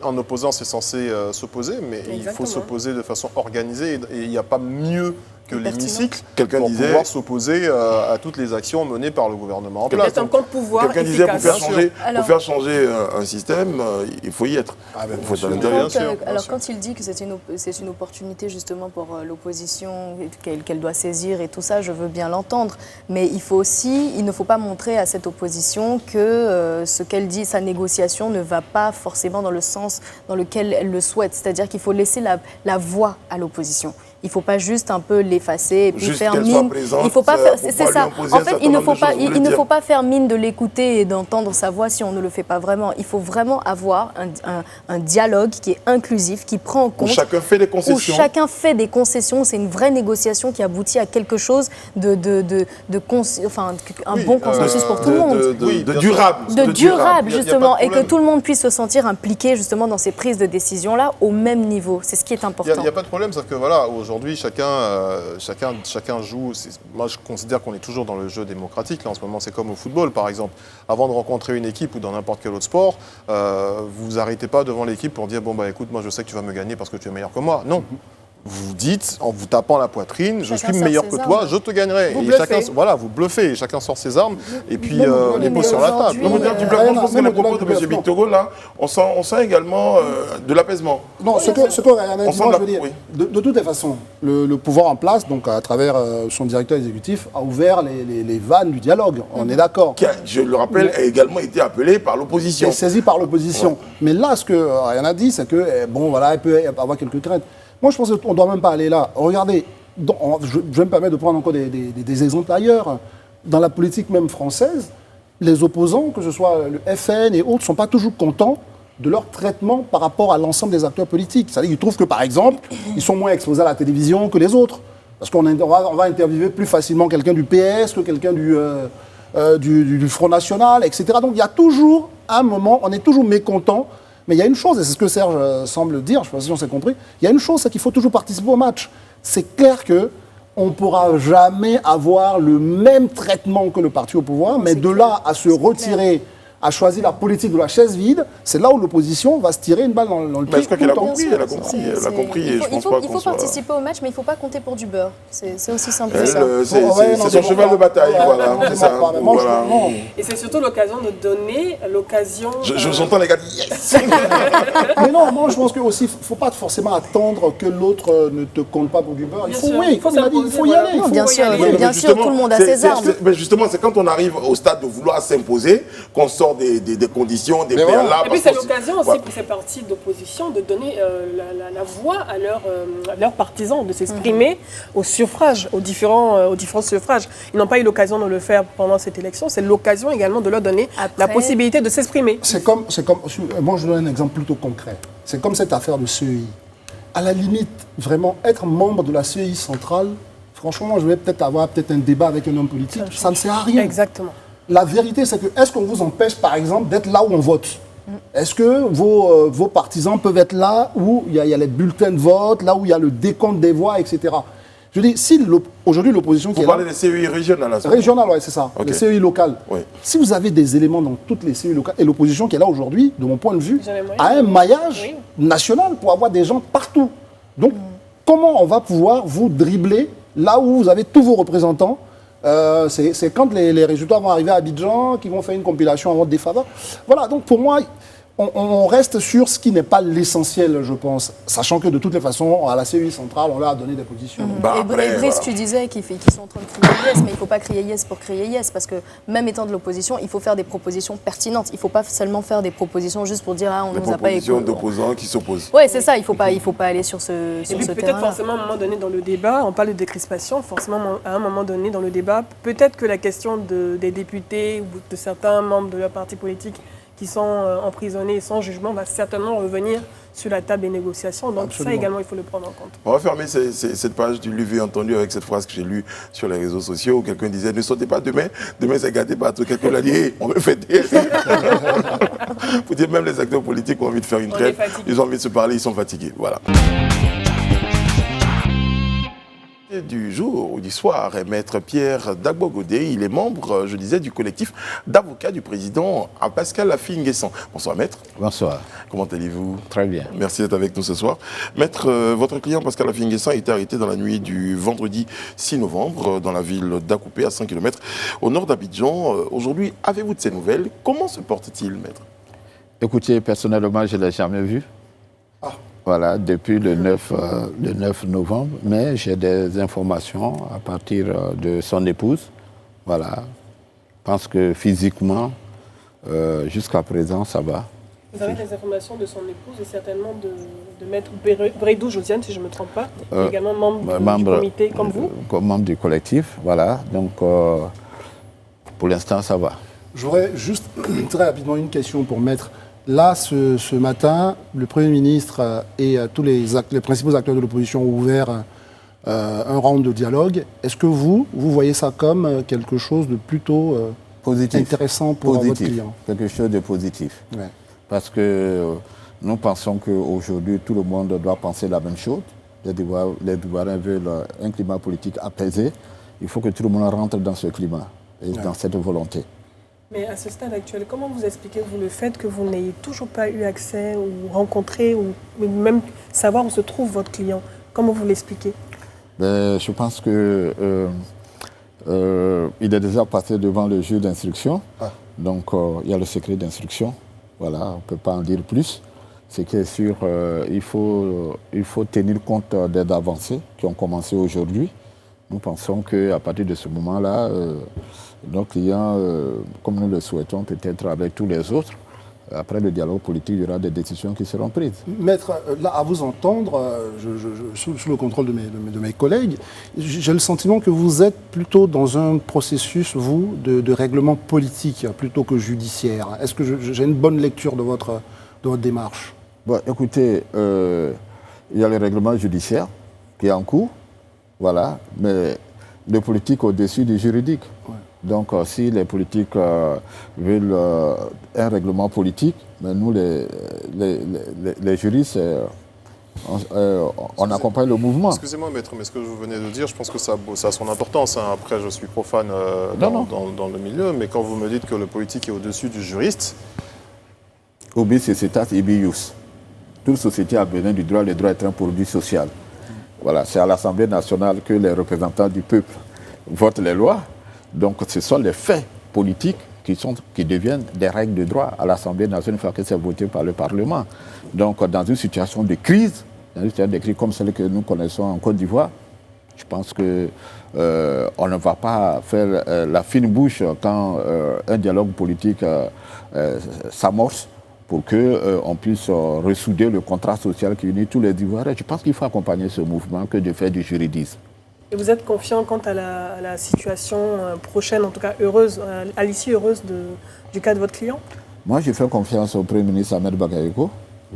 en opposant, c'est censé s'opposer, mais il faut Exactement. s'opposer de façon organisée, et il n'y a pas mieux que l'hémicycle Quelqu'un pour disait- pouvoir s'opposer à toutes les actions menées par le gouvernement en place. Peut-être un compte pouvoir Quelqu'un disait pour efficace. faire changer un système, il faut y être. ben, Il faut être à bien sûr. l'intérieur. Bien sûr, bien Alors sûr. quand il dit que c'est une opportunité justement pour l'opposition qu'elle doit saisir et tout ça, je veux bien l'entendre. Mais il ne faut pas montrer à cette opposition que ce qu'elle dit, sa négociation ne va pas forcément dans le sens dans lequel elle le souhaite. C'est-à-dire qu'il faut laisser la voix à l'opposition. Il ne faut pas juste un peu l'effacer et puis Juste faire qu'elle soit mine. présente, Il faut pas pour faire. pas C'est lui ça. imposer En un fait, certain il ne nombre faut de pas. choses, vous voulez Il ne dire. faut pas faire mine de l'écouter et d'entendre sa voix si on ne le fait pas vraiment. Il faut vraiment avoir un dialogue qui est inclusif, qui prend en Où compte. chacun fait des Où concessions. chacun fait des concessions, c'est une vraie négociation qui aboutit à quelque chose un bon consensus pour tout le monde. Oui, De bien durable. De durable, Il y a justement, pas de et que problème. tout le monde puisse se sentir impliqué justement dans ces prises de décision-là au même niveau. C'est ce qui est Il important. n'y a pas de problème, sauf que voilà, aujourd'hui, chacun joue. Moi, je considère qu'on est toujours dans le jeu démocratique. Là, en ce moment, c'est comme au football, par exemple. Avant de rencontrer une équipe ou dans n'importe quel autre sport, vous arrêtez pas devant l'équipe pour dire bon bah écoute, moi je sais que tu vas me gagner parce que tu es meilleur que moi. Non. vous dites, en vous tapant la poitrine, je Chacun suis sort meilleur ses que armes. toi, je te gagnerai. Vous Et bluffez. chacun, voilà, vous bluffez, et chacun sort ses armes, et puis mais les mais pose sur la table. aujourd'hui, Non, mais du bluff, je pense que les propos de M. Victoro, là, on sent également de l'apaisement. Non, ce que Rayana On dit, sent moi, la- je veux dire, oui. de toutes les façons, le pouvoir en place, donc à travers son directeur exécutif, a ouvert les vannes du dialogue. On est d'accord. Qui, je le rappelle, a également été appelé par Qui l'opposition. est saisi par l'opposition. Mais là, ce que Rayana dit, c'est que, bon, voilà, elle peut avoir quelques craintes. Moi, je pense qu'on ne doit même pas aller là. Regardez, je vais me permettre de prendre encore des exemples ailleurs. Dans la politique même française, les opposants, que ce soit le FN et autres, ne sont pas toujours contents de leur traitement par rapport à l'ensemble des acteurs politiques. C'est-à-dire qu'ils trouvent que, par exemple, ils sont moins exposés à la télévision que les autres. Parce qu'on va interviewer plus facilement quelqu'un du PS que quelqu'un du Front National, etc. Donc il y a toujours un moment, on est toujours mécontent. Mais il y a une chose, et c'est ce que Serge semble dire, je ne sais pas si on s'est compris, il y a une chose, c'est qu'il faut toujours participer au match. C'est clair qu'on ne pourra jamais avoir le même traitement que le parti au pouvoir, mais de là à se retirer, à choisir la politique de la chaise vide, c'est là où l'opposition va se tirer une balle dans le pied. Mais je crois qu'elle a tout le temps. compris, elle a compris, elle a compris, et je pense pas Il qu'on faut soit... participer au match, mais il ne faut pas compter pour du beurre. C'est aussi simple que Elle, ça. c'est Ouais, non, son c'est cheval bon, de bataille, ouais, voilà. non, C'est c'est ça. bon, mais moi, Voilà. non. Et c'est surtout l'occasion de donner l'occasion. J'entends les gars dire yes. Mais non, moi je pense qu'il ne faut pas forcément attendre que l'autre ne te compte pas pour du beurre. Il Bien faut, sûr, oui, il faut comme il a dit, il faut y s'imposer, aller. Non, il bien faut y sûr, aller. oui, bien sûr, Justement, tout le monde a c'est- ses armes. mais justement, c'est quand on arrive au stade de vouloir s'imposer qu'on sort des conditions, des Mais voilà. préalables. Et puis parce c'est qu'on- l'occasion aussi voilà. pour ces partis d'opposition de donner la voix à leurs partisans, de s'exprimer au suffrage, aux différents suffrages. Ils n'ont pas eu l'occasion de le faire pendant cette élection. C'est l'occasion également de leur donner Après- la possibilité de s'exprimer. C'est comme, moi je donne un exemple plutôt concret. C'est comme cette affaire de CEI. À la limite, vraiment, être membre de la CEI centrale, franchement, je vais peut-être avoir un débat avec un homme politique, ça ne sert à rien. Exactement. La vérité, c'est que, est-ce qu'on vous empêche, par exemple, d'être là où on vote? Est-ce que vos partisans peuvent être là où il y a les bulletins de vote, là où il y a le décompte des voix, etc. Je dis, si aujourd'hui l'opposition qui Vous est là, parlez des CEI régionales, là, ça. régional, ouais, c'est ça, Ok. le CEI local. Oui. Si vous avez des éléments dans toutes les CEI locales, et l'opposition qui est là aujourd'hui, de mon point de vue, J'avais moyen. a un maillage Oui. national pour avoir des gens partout. Donc, comment on va pouvoir vous dribbler là où vous avez tous vos représentants? C'est quand les résultats vont arriver à Abidjan, qu'ils vont faire une compilation en votre défaveur. Voilà, donc pour moi, on reste sur ce qui n'est pas l'essentiel, je pense. Sachant que de toutes les façons, à la CEI centrale, on leur a donné des positions. Bah, Et après, Brice, voilà. tu disais qu'ils sont en train de crier yes, mais il ne faut pas crier yes pour crier yes, parce que même étant de l'opposition, il faut faire des propositions pertinentes. Il ne faut pas seulement faire des propositions juste pour dire ah, on Des nous a pas propositions écouté. d'opposants qui s'opposent. Oui, c'est ça, il ne faut pas aller sur ce, Et sur puis ce peut-être terrain-là. forcément à un moment donné dans le débat, on parle de décrispation, forcément à un moment donné dans le débat, peut-être que la question des députés ou de certains membres de leur parti politique qui sont emprisonnés sans jugement va certainement revenir sur la table des négociations. Donc Absolument. ça également, il faut le prendre en compte. On va fermer cette page du Luvé entendu avec cette phrase que j'ai lue sur les réseaux sociaux où quelqu'un disait ne sautez pas demain c'est gâté partout. Quelqu'un l'a dit hey, on veut fêter. Faut dire même les acteurs politiques ont envie de faire une On trêve, est fatigués. ils ont envie de se parler, ils sont fatigués. Voilà. Du jour ou du soir est Maître Pierre Dagbo-Godé. Il est membre, je disais, du collectif d'avocats du président Pascal Affi-N'Guessan. Bonsoir Maître. Bonsoir, Comment allez-vous? très bien. Merci d'être avec nous ce soir. Maître, votre client Pascal Affi-N'Guessan a été arrêté dans la nuit du vendredi 6 novembre dans la ville d'Akoupé, à 100 km au nord d'Abidjan. Aujourd'hui, avez-vous de ces nouvelles? Comment se porte-t-il, Maître? Écoutez, personnellement, je ne l'ai jamais vu. Voilà, depuis le 9 novembre, mais j'ai des informations à partir de son épouse. Voilà, je pense que physiquement, jusqu'à présent, ça va. Vous avez des informations de son épouse et certainement de Maître Bredou Josiane, si je ne me trompe pas, qui est également membre du comité comme vous. Comme membre du collectif, voilà. Donc, pour l'instant, ça va. J'aurais juste très rapidement une question pour Maître. Là, ce matin, le Premier ministre et tous les principaux acteurs de l'opposition ont ouvert un round de dialogue. Est-ce que vous voyez ça comme quelque chose de plutôt Positif. intéressant pour votre Positif. client? Quelque chose de positif. Ouais. Parce que nous pensons qu'aujourd'hui, tout le monde doit penser la même chose. Les Ivoiriens veulent un climat politique apaisé. Il faut que tout le monde rentre dans ce climat et dans cette volonté. Mais à ce stade actuel, comment vous expliquez-vous le fait que vous n'ayez toujours pas eu accès ou rencontré ou même savoir où se trouve votre client? Comment vous l'expliquez? Je pense que il est déjà passé devant le juge d'instruction. Donc, il y a le secret d'instruction. Voilà, on ne peut pas en dire plus. C'est que sûr, il faut tenir compte des avancées qui ont commencé aujourd'hui. Nous pensons qu'à partir de ce moment-là, nos clients, comme nous le souhaitons, peut-être avec tous les autres, après le dialogue politique, il y aura des décisions qui seront prises. Maître, là, à vous entendre, sous le contrôle de mes collègues, j'ai le sentiment que vous êtes plutôt dans un processus, vous, de règlement politique plutôt que judiciaire. Est-ce que j'ai une bonne lecture de votre démarche? Bon, écoutez, il y a le règlement judiciaire qui est en cours, voilà, mais le politique au-dessus du juridique. Ouais. Donc, si les politiques veulent un règlement politique, mais nous, les juristes, on accompagne le mouvement. Excusez-moi, maître, mais ce que vous venez de dire, je pense que ça a son importance. Hein. Après, je suis profane dans le milieu, mais quand vous me dites que le politique est au-dessus du juriste... Ubi societas ibi ius. Toute société a besoin du droit. Le droit est un produit social. Voilà, c'est à l'Assemblée nationale que les représentants du peuple votent les lois. Donc, ce sont les faits politiques qui deviennent des règles de droit à l'Assemblée nationale une fois que c'est voté par le Parlement. Donc, dans une situation de crise, comme celle que nous connaissons en Côte d'Ivoire, je pense qu'on ne va pas faire la fine bouche quand un dialogue politique s'amorce pour qu'on puisse ressouder le contrat social qui unit tous les Ivoiriens. Je pense qu'il faut accompagner ce mouvement que de faire du juridisme. Et vous êtes confiant quant à la situation prochaine, en tout cas heureuse, à l'issue heureuse du cas de votre client? Moi, je fais confiance au Premier ministre Ahmed Bakayoko.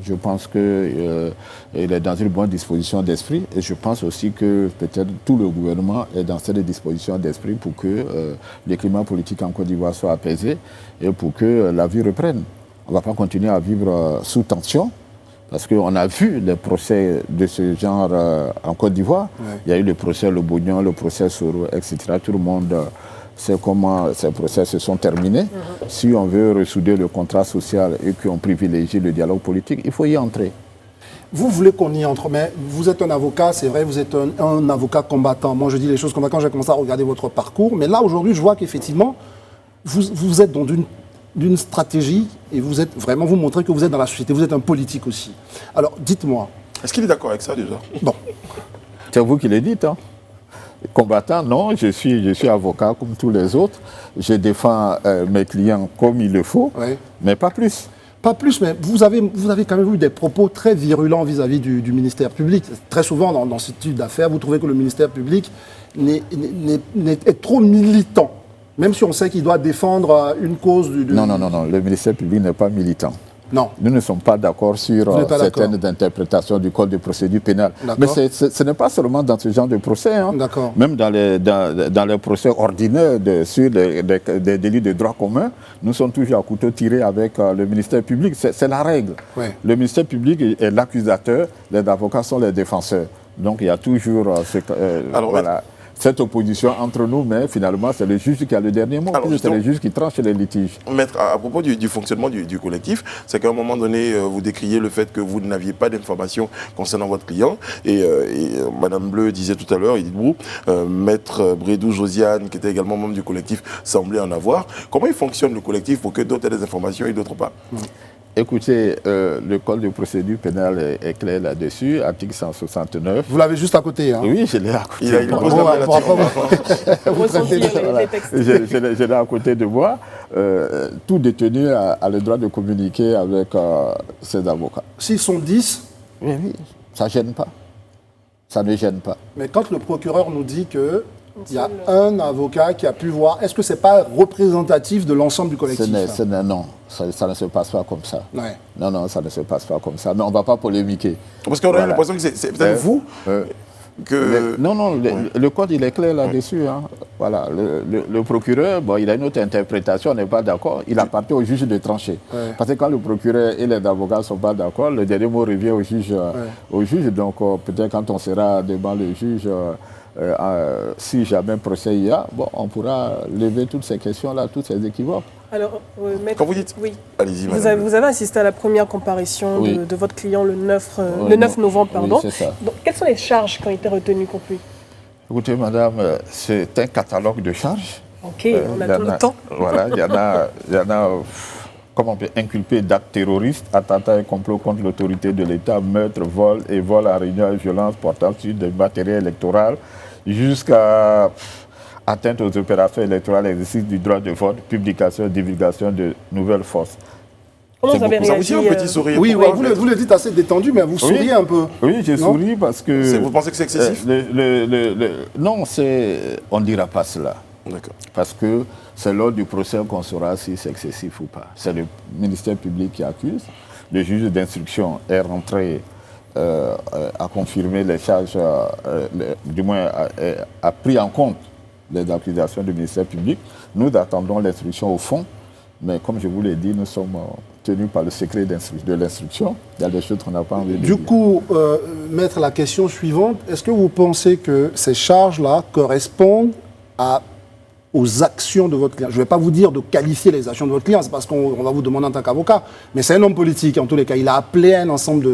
Je pense qu'il est dans une bonne disposition d'esprit et je pense aussi que peut-être tout le gouvernement est dans cette disposition d'esprit pour que le climat politique en Côte d'Ivoire soit apaisé et pour que la vie reprenne. On ne va pas continuer à vivre sous tension. Parce qu'on a vu les procès de ce genre en Côte d'Ivoire. Ouais. Il y a eu le procès Le Bognon, le procès Soro, etc. Tout le monde sait comment ces procès se sont terminés. Si on veut ressouder le contrat social et qu'on privilégie le dialogue politique, il faut y entrer. Vous voulez qu'on y entre, mais vous êtes un avocat, c'est vrai, vous êtes un avocat combattant. Moi, je dis les choses comme ça quand j'ai commencé à regarder votre parcours. Mais là, aujourd'hui, je vois qu'effectivement, vous êtes dans d'une stratégie et vous montrez que vous êtes dans la société, vous êtes un politique aussi. Alors, dites-moi. Est-ce qu'il est d'accord avec ça déjà? Bon. C'est vous qui le dites, hein. Combattant, non, je suis avocat comme tous les autres. Je défends mes clients comme il le faut, oui. Mais pas plus. Pas plus, mais vous avez quand même eu des propos très virulents vis-à-vis du ministère public. Très souvent, dans ce type d'affaires, vous trouvez que le ministère public est trop militant. Même si on sait qu'il doit défendre une cause... Non, le ministère public n'est pas militant. Non. Nous ne sommes pas d'accord sur certaines interprétations du code de procédure pénale. Mais ce n'est pas seulement dans ce genre de procès. Hein. Même dans les procès ordinaires sur des délits de droit commun, nous sommes toujours à couteau tiré avec le ministère public. C'est la règle. Oui. Le ministère public est l'accusateur, les avocats sont les défenseurs. Donc il y a toujours... voilà. Cette opposition entre nous, mais finalement, c'est le juge qui a le dernier mot. C'est le juge qui tranche les litiges. Maître, à propos du fonctionnement du collectif, c'est qu'à un moment donné, vous décriez le fait que vous n'aviez pas d'informations concernant votre client. Et Madame Bleu disait tout à l'heure, il dit vous, Maître Brédou Josiane, qui était également membre du collectif, semblait en avoir. Comment il fonctionne le collectif pour que d'autres aient des informations et d'autres pas? Écoutez, le code de procédure pénale est clair là-dessus, article 169. Vous l'avez juste à côté, hein? Oui, je l'ai à côté. Je l'ai à côté de moi. Tout détenu a le droit de communiquer avec ses avocats. S'ils sont 10? Oui, ça ne gêne pas. Ça ne gêne pas. Mais quand le procureur nous dit que il y a un avocat qui a pu voir. Est-ce que ce n'est pas représentatif de l'ensemble du collectif? Non, ça ne se passe pas comme ça. Ouais. Non, ça ne se passe pas comme ça. Non, on ne va pas polémiquer. Parce qu'on a l'impression que c'est peut-être vous que... Le code, il est clair là-dessus. Hein. Voilà, le procureur, il a une autre interprétation, on n'est pas d'accord. Il appartient au juge de trancher. Ouais. Parce que quand le procureur et les avocats ne sont pas d'accord, le dernier mot revient au juge. Au juge. Donc, peut-être quand on sera devant le juge... si jamais un procès il y a, on pourra lever toutes ces questions-là, toutes ces équivoques. Alors, Maître, quand vous dites, oui. Allez-y, vous avez assisté à la première comparution de votre client le 9 novembre. Pardon. Oui, c'est ça. Donc, Quelles sont les charges qui ont été retenues contre lui? Écoutez, madame, c'est un catalogue de charges. Ok, on a tout le temps. Voilà, il y en a comment on peut inculper d'actes terroristes, attentats et complots contre l'autorité de l'État, meurtre, vol et vol à réunion et violence portant sur des matériels électoraux, jusqu'à atteinte aux opérations électorales, exercice du droit de vote, publication et divulgation de nouvelles forces. Comment vous avez Ça réagi aussi un petit sourire. Oui, Pourquoi, vous le dites assez détendu, mais vous souriez un peu. Oui, j'ai Non souri parce que... Vous pensez que c'est excessif? Non, on ne dira pas cela. D'accord. Parce que c'est lors du procès qu'on saura si c'est excessif ou pas. C'est le ministère public qui accuse. Le juge d'instruction est rentré à confirmer les charges, du moins a pris en compte les accusations du ministère public. Nous attendons l'instruction au fond, mais comme je vous l'ai dit, nous sommes tenus par le secret de l'instruction. Il y a des choses qu'on n'a pas envie de dire. Du coup, maître, la question suivante, est-ce que vous pensez que ces charges-là correspondent aux actions de votre client? Je ne vais pas vous dire de qualifier les actions de votre client, c'est parce qu'on va vous demander en tant qu'avocat, mais c'est un homme politique en tous les cas. Il a appelé un ensemble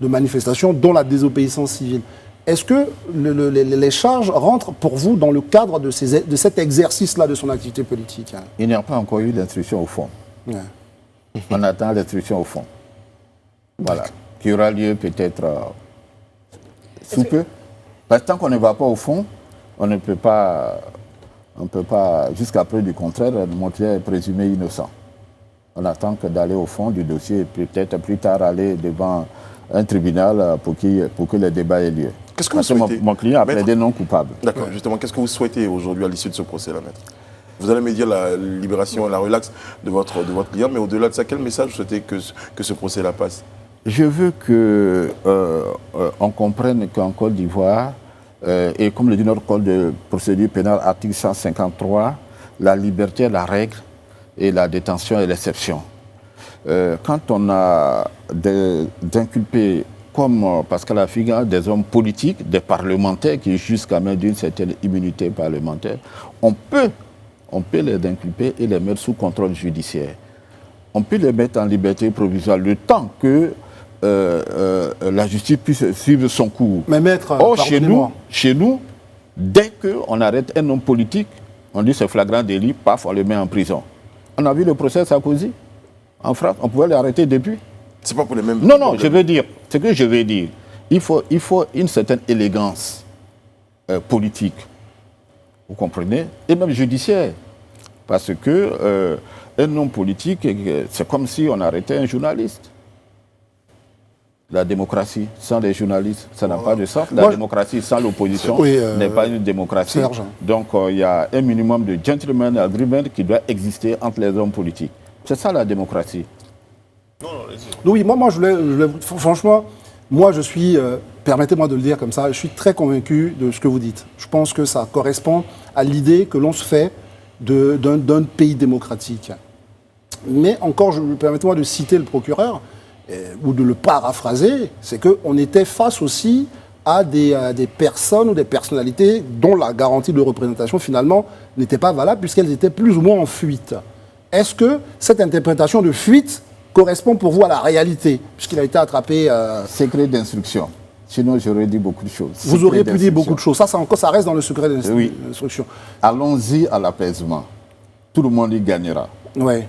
de manifestations, dont la désobéissance civile. Est-ce que les charges rentrent pour vous dans le cadre de cet exercice-là de son activité politique? Il n'y a pas encore eu d'instruction au fond. Ouais. On attend l'instruction au fond. Voilà. Qui aura lieu peut-être sous peu. Parce que tant qu'on ne va pas au fond, on ne peut pas, jusqu'à preuve du contraire, mon client est présumé innocent. On attend que d'aller au fond du dossier et peut-être plus tard aller devant un tribunal pour que le débat ait lieu. Qu'est-ce que vous Parce que souhaitez, mon client a maître? plaidé non coupable. D'accord, justement, qu'est-ce que vous souhaitez aujourd'hui à l'issue de ce procès-là, maître? Vous allez me dire la libération, la relaxe de votre client, mais au-delà de ça, quel message vous souhaitez que ce procès-là passe? Je veux qu'on comprenne qu'en Côte d'Ivoire, et comme le dit notre code de procédure pénale, article 153, la liberté est la règle et la détention est l'exception. Quand on a d'inculpés comme Pascal Affigan, des hommes politiques, des parlementaires qui jugent quand même d'une certaine immunité parlementaire, on peut les inculper et les mettre sous contrôle judiciaire. On peut les mettre en liberté provisoire le temps que la justice puisse suivre son cours. Mais maître, Or, pardonnez-moi. chez nous, dès qu'on arrête un homme politique, on dit c'est flagrant délit, paf, on le met en prison. On a vu le procès Sarkozy en France, on pouvait l'arrêter depuis. C'est pas pour les mêmes... Non, je veux dire, ce que je veux dire, il faut une certaine élégance politique, vous comprenez, et même judiciaire. Parce que un homme politique, c'est comme si on arrêtait un journaliste. La démocratie sans les journalistes, ça n'a pas de sens. La démocratie sans l'opposition n'est pas une démocratie. Serge. Donc il y a un minimum de gentleman agreement qui doit exister entre les hommes politiques. C'est ça la démocratie. Oui, moi je voulais, franchement, moi je suis, permettez-moi de le dire comme ça, je suis très convaincu de ce que vous dites. Je pense que ça correspond à l'idée que l'on se fait d'un pays démocratique. Mais encore, permettez-moi de citer le procureur, ou de le paraphraser, c'est qu'on était face aussi à des personnes ou des personnalités dont la garantie de représentation finalement n'était pas valable puisqu'elles étaient plus ou moins en fuite. Est-ce que cette interprétation de fuite correspond pour vous à la réalité, puisqu'il a été attrapé... Secret d'instruction. Sinon, j'aurais dit beaucoup de choses. Vous auriez pu dire beaucoup de choses. Ça reste dans le secret d'instruction. Allons-y à l'apaisement. Tout le monde y gagnera. Oui.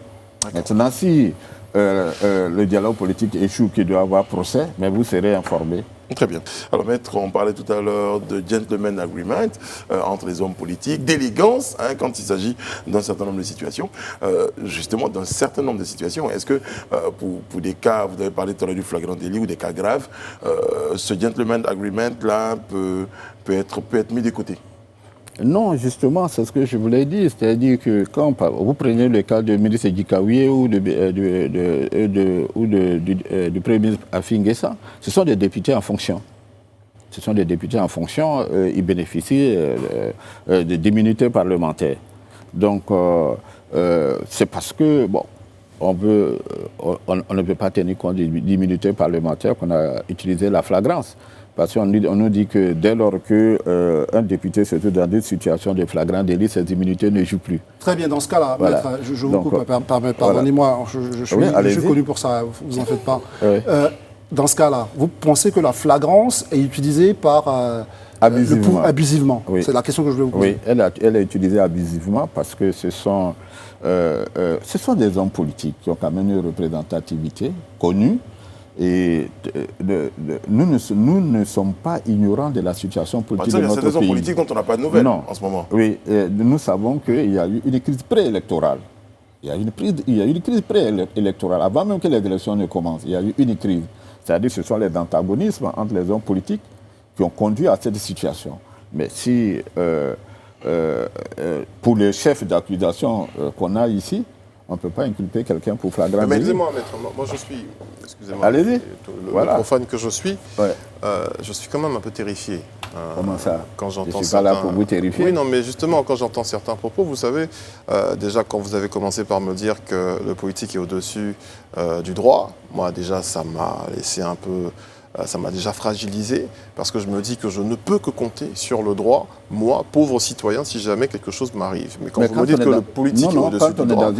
Maintenant, si le dialogue politique échoue, qu'il doit avoir procès, mais vous serez informés. Très bien. Alors, maître, on parlait tout à l'heure de gentleman agreement entre les hommes politiques, d'élégance quand il s'agit d'un certain nombre de situations. Justement, d'un certain nombre de situations, est-ce que pour des cas, vous avez parlé tout à l'heure du flagrant délit ou des cas graves, ce gentleman agreement-là peut être mis de côté? Non, justement, c'est ce que je voulais dire. C'est-à-dire que quand vous prenez le cas du ministre Djikaouye ou du Premier ministre Afingessa, ce sont des députés en fonction. Ce sont des députés en fonction, ils bénéficient d'immunité parlementaire. Donc, c'est parce que, bon, on ne peut pas tenir compte d'immunité parlementaire qu'on a utilisé la flagrance. Parce qu'on nous dit que dès lors qu'un député se trouve dans une situation de flagrant délit, ses immunités ne jouent plus. Très bien, dans ce cas-là, voilà. Maître, je vous coupe, pardonnez-moi, je suis connu pour ça, vous en faites pas. Oui. dans ce cas-là, vous pensez que la flagrance est utilisée par... abusivement. Oui. C'est la question que je voulais vous poser. Oui, elle est utilisée abusivement parce que ce sont des hommes politiques qui ont quand même une représentativité connue. Et nous ne sommes pas ignorants de la situation politique de notre pays. Il y a des hommes politiques dont on n'a pas de nouvelles en ce moment. Oui, nous savons qu'il y a eu une crise préélectorale. Il y a eu une crise préélectorale. Avant même que les élections ne commencent, il y a eu une crise. C'est-à-dire que ce sont les antagonismes entre les hommes politiques qui ont conduit à cette situation. Mais si, pour les chefs d'accusation qu'on a ici, on ne peut pas inculper quelqu'un pour flagrant délit. Mais dis-moi, maître, moi je suis, excusez-moi, allez-y. Le profane que je suis quand même un peu terrifié. Comment ça? Quand j'entends je ne suis pas là pour vous terrifier. Oui, non, mais justement, quand j'entends certains propos, vous savez, déjà quand vous avez commencé par me dire que le politique est au-dessus du droit, moi déjà ça m'a laissé un peu... Ça m'a déjà fragilisé parce que je me dis que je ne peux que compter sur le droit, moi, pauvre citoyen, si jamais quelque chose m'arrive. Mais quand vous me dites que le politique est au-dessus du droit,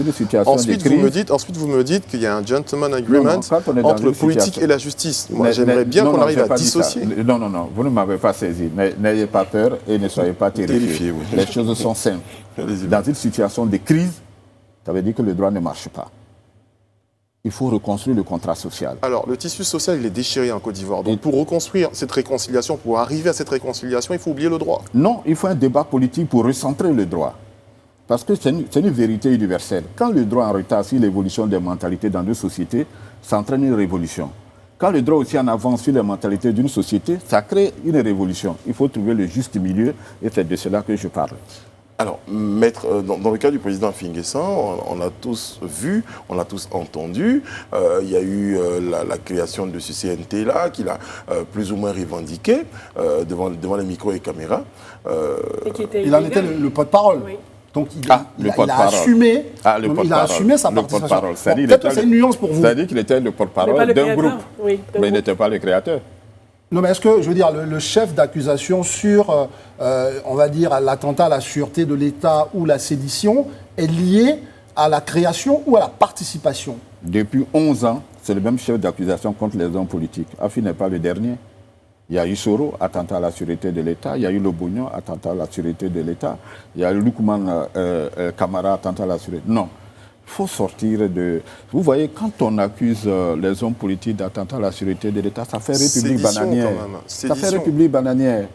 ensuite vous me dites qu'il y a un gentleman agreement entre le politique et la justice. Moi, j'aimerais bien qu'on arrive à dissocier. Non, vous ne m'avez pas saisi. N'ayez pas peur et ne soyez pas terrifiés. Oui. Les choses sont simples. Dans une situation de crise, ça veut dire que le droit ne marche pas. Il faut reconstruire le contrat social. Alors, le tissu social, il est déchiré en Côte d'Ivoire. Donc, pour reconstruire cette réconciliation, pour arriver à cette réconciliation, il faut oublier le droit. Non, il faut un débat politique pour recentrer le droit. Parce que c'est une vérité universelle. Quand le droit est en retard sur l'évolution des mentalités dans deux sociétés, ça entraîne une révolution. Quand le droit aussi en avance sur les mentalités d'une société, ça crée une révolution. Il faut trouver le juste milieu et c'est de cela que je parle. Alors, maître, dans le cas du président Finguessan, on l'a tous vu, on l'a tous entendu. Il y a eu la création de ce CNT-là, qu'il a plus ou moins revendiqué devant les micros et caméras. Il en était le porte-parole. Oui. Donc il a assumé, il a assumé sa participation. Peut-être que c'est une nuance pour vous. C'est-à-dire qu'il était le porte-parole d'un groupe, mais il n'était pas le créateur. Non, mais est-ce que, je veux dire, le chef d'accusation sur, on va dire, l'attentat à la sûreté de l'État ou la sédition est lié à la création ou à la participation? Depuis 11 ans, c'est le même chef d'accusation contre les hommes politiques. Afi n'est pas le dernier. Il y a eu Soro, attentat à la sûreté de l'État. Il y a eu Lobognon, attentat à la sûreté de l'État. Il y a eu Lukman Kamara, attentat à la sûreté. Non. Il faut sortir de... Vous voyez, quand on accuse les hommes politiques d'attentat à la sûreté de l'État, ça fait République bananière. Ça fait République bananière.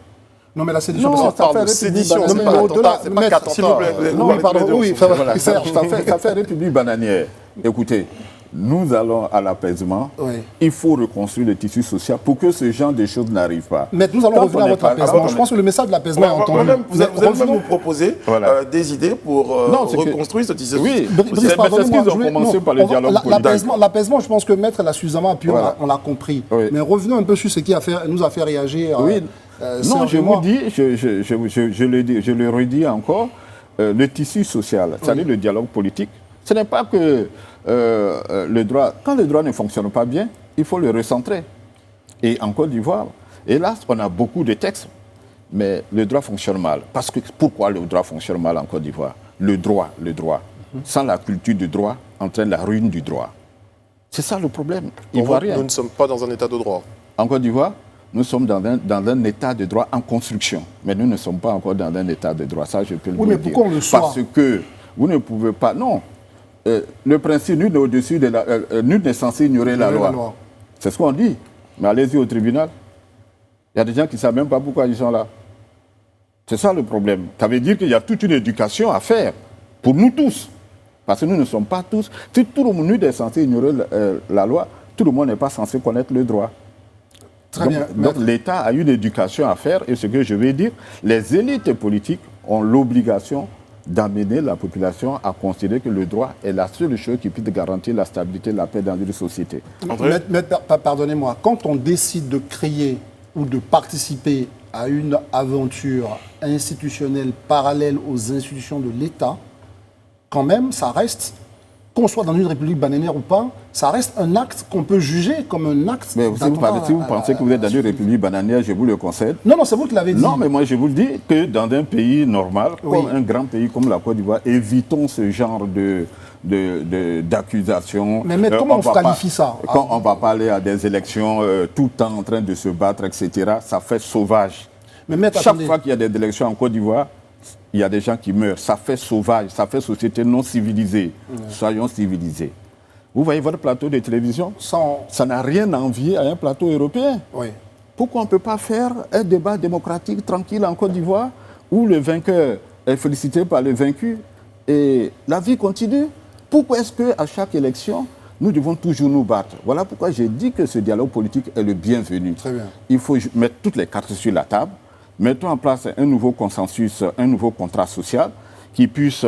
Non, mais la sédition, ça fait sédition. Non, mais au-delà, c'est pas qu'attentat. Non, pardon, oui, Serge, ça fait République bananière. Écoutez, nous allons à l'apaisement. Oui. Il faut reconstruire le tissu social pour que ce genre de choses n'arrivent pas. Mais nous allons revenir à votre apaisement. Je pense que le message de l'apaisement est entendu. Vous allez même nous proposer des idées pour reconstruire ce tissu social. Oui, c'est ce qu'ils ont commencé par le dialogue politique. L'apaisement, je pense que Maître l'a suffisamment appuyé, on l'a compris. Oui. Mais revenons un peu sur ce qui nous a fait réagir. Oui. Non, je vous dis, je le redis encore, le tissu social, c'est-à-dire le dialogue politique, ce n'est pas que le droit, quand le droit ne fonctionne pas bien, il faut le recentrer. Et en Côte d'Ivoire, hélas, on a beaucoup de textes, mais le droit fonctionne mal. Parce que pourquoi le droit fonctionne mal en Côte d'Ivoire? Le droit. Sans la culture du droit, entraîne la ruine du droit. C'est ça le problème. Nous ne sommes pas dans un état de droit. En Côte d'Ivoire, nous sommes dans un état de droit en construction. Mais nous ne sommes pas encore dans un état de droit. Ça, je peux le dire. Oui, mais pourquoi on le soit? Parce que vous ne pouvez pas... Non. Le principe, nul n'est au-dessus de la... nul n'est censé ignorer la loi. C'est ce qu'on dit. Mais allez-y au tribunal. Il y a des gens qui ne savent même pas pourquoi ils sont là. C'est ça le problème. Ça veut dire qu'il y a toute une éducation à faire pour nous tous. Parce que nous ne sommes pas tous... Si tout le monde est censé ignorer la loi, tout le monde n'est pas censé connaître le droit. Donc l'État a une éducation à faire et ce que je veux dire, les élites politiques ont l'obligation d'amener la population à considérer que le droit est la seule chose qui puisse garantir la stabilité et la paix dans une société. Mais pardonnez-moi, quand on décide de créer ou de participer à une aventure institutionnelle parallèle aux institutions de l'État, quand même, ça reste qu'on soit dans une république bananière ou pas, ça reste un acte qu'on peut juger comme un acte. Mais si vous pensez que vous êtes dans une république bananière, je vous le concède. Non, c'est vous qui l'avez dit. Non, mais moi je vous le dis que dans un pays normal, Oui. comme un grand pays comme la Côte d'Ivoire, évitons ce genre d'accusations. Mais maître, comment on qualifie ça? Quand on va pas aller à des élections tout le temps en train de se battre, etc., ça fait sauvage. Mais maître, Chaque attendez. fois qu'il y a des élections en Côte d'Ivoire, il y a des gens qui meurent. Ça fait sauvage, ça fait société non civilisée. Soyons civilisés. Vous voyez votre plateau de télévision, ça n'a rien à envier à un plateau européen. Oui. Pourquoi on ne peut pas faire un débat démocratique tranquille en Côte d'Ivoire où le vainqueur est félicité par le vaincu et la vie continue? Pourquoi est-ce qu'à chaque élection, nous devons toujours nous battre? Voilà pourquoi j'ai dit que ce dialogue politique est le bienvenu. Très bien. Il faut mettre toutes les cartes sur la table. Mettons en place un nouveau consensus, un nouveau contrat social qui puisse,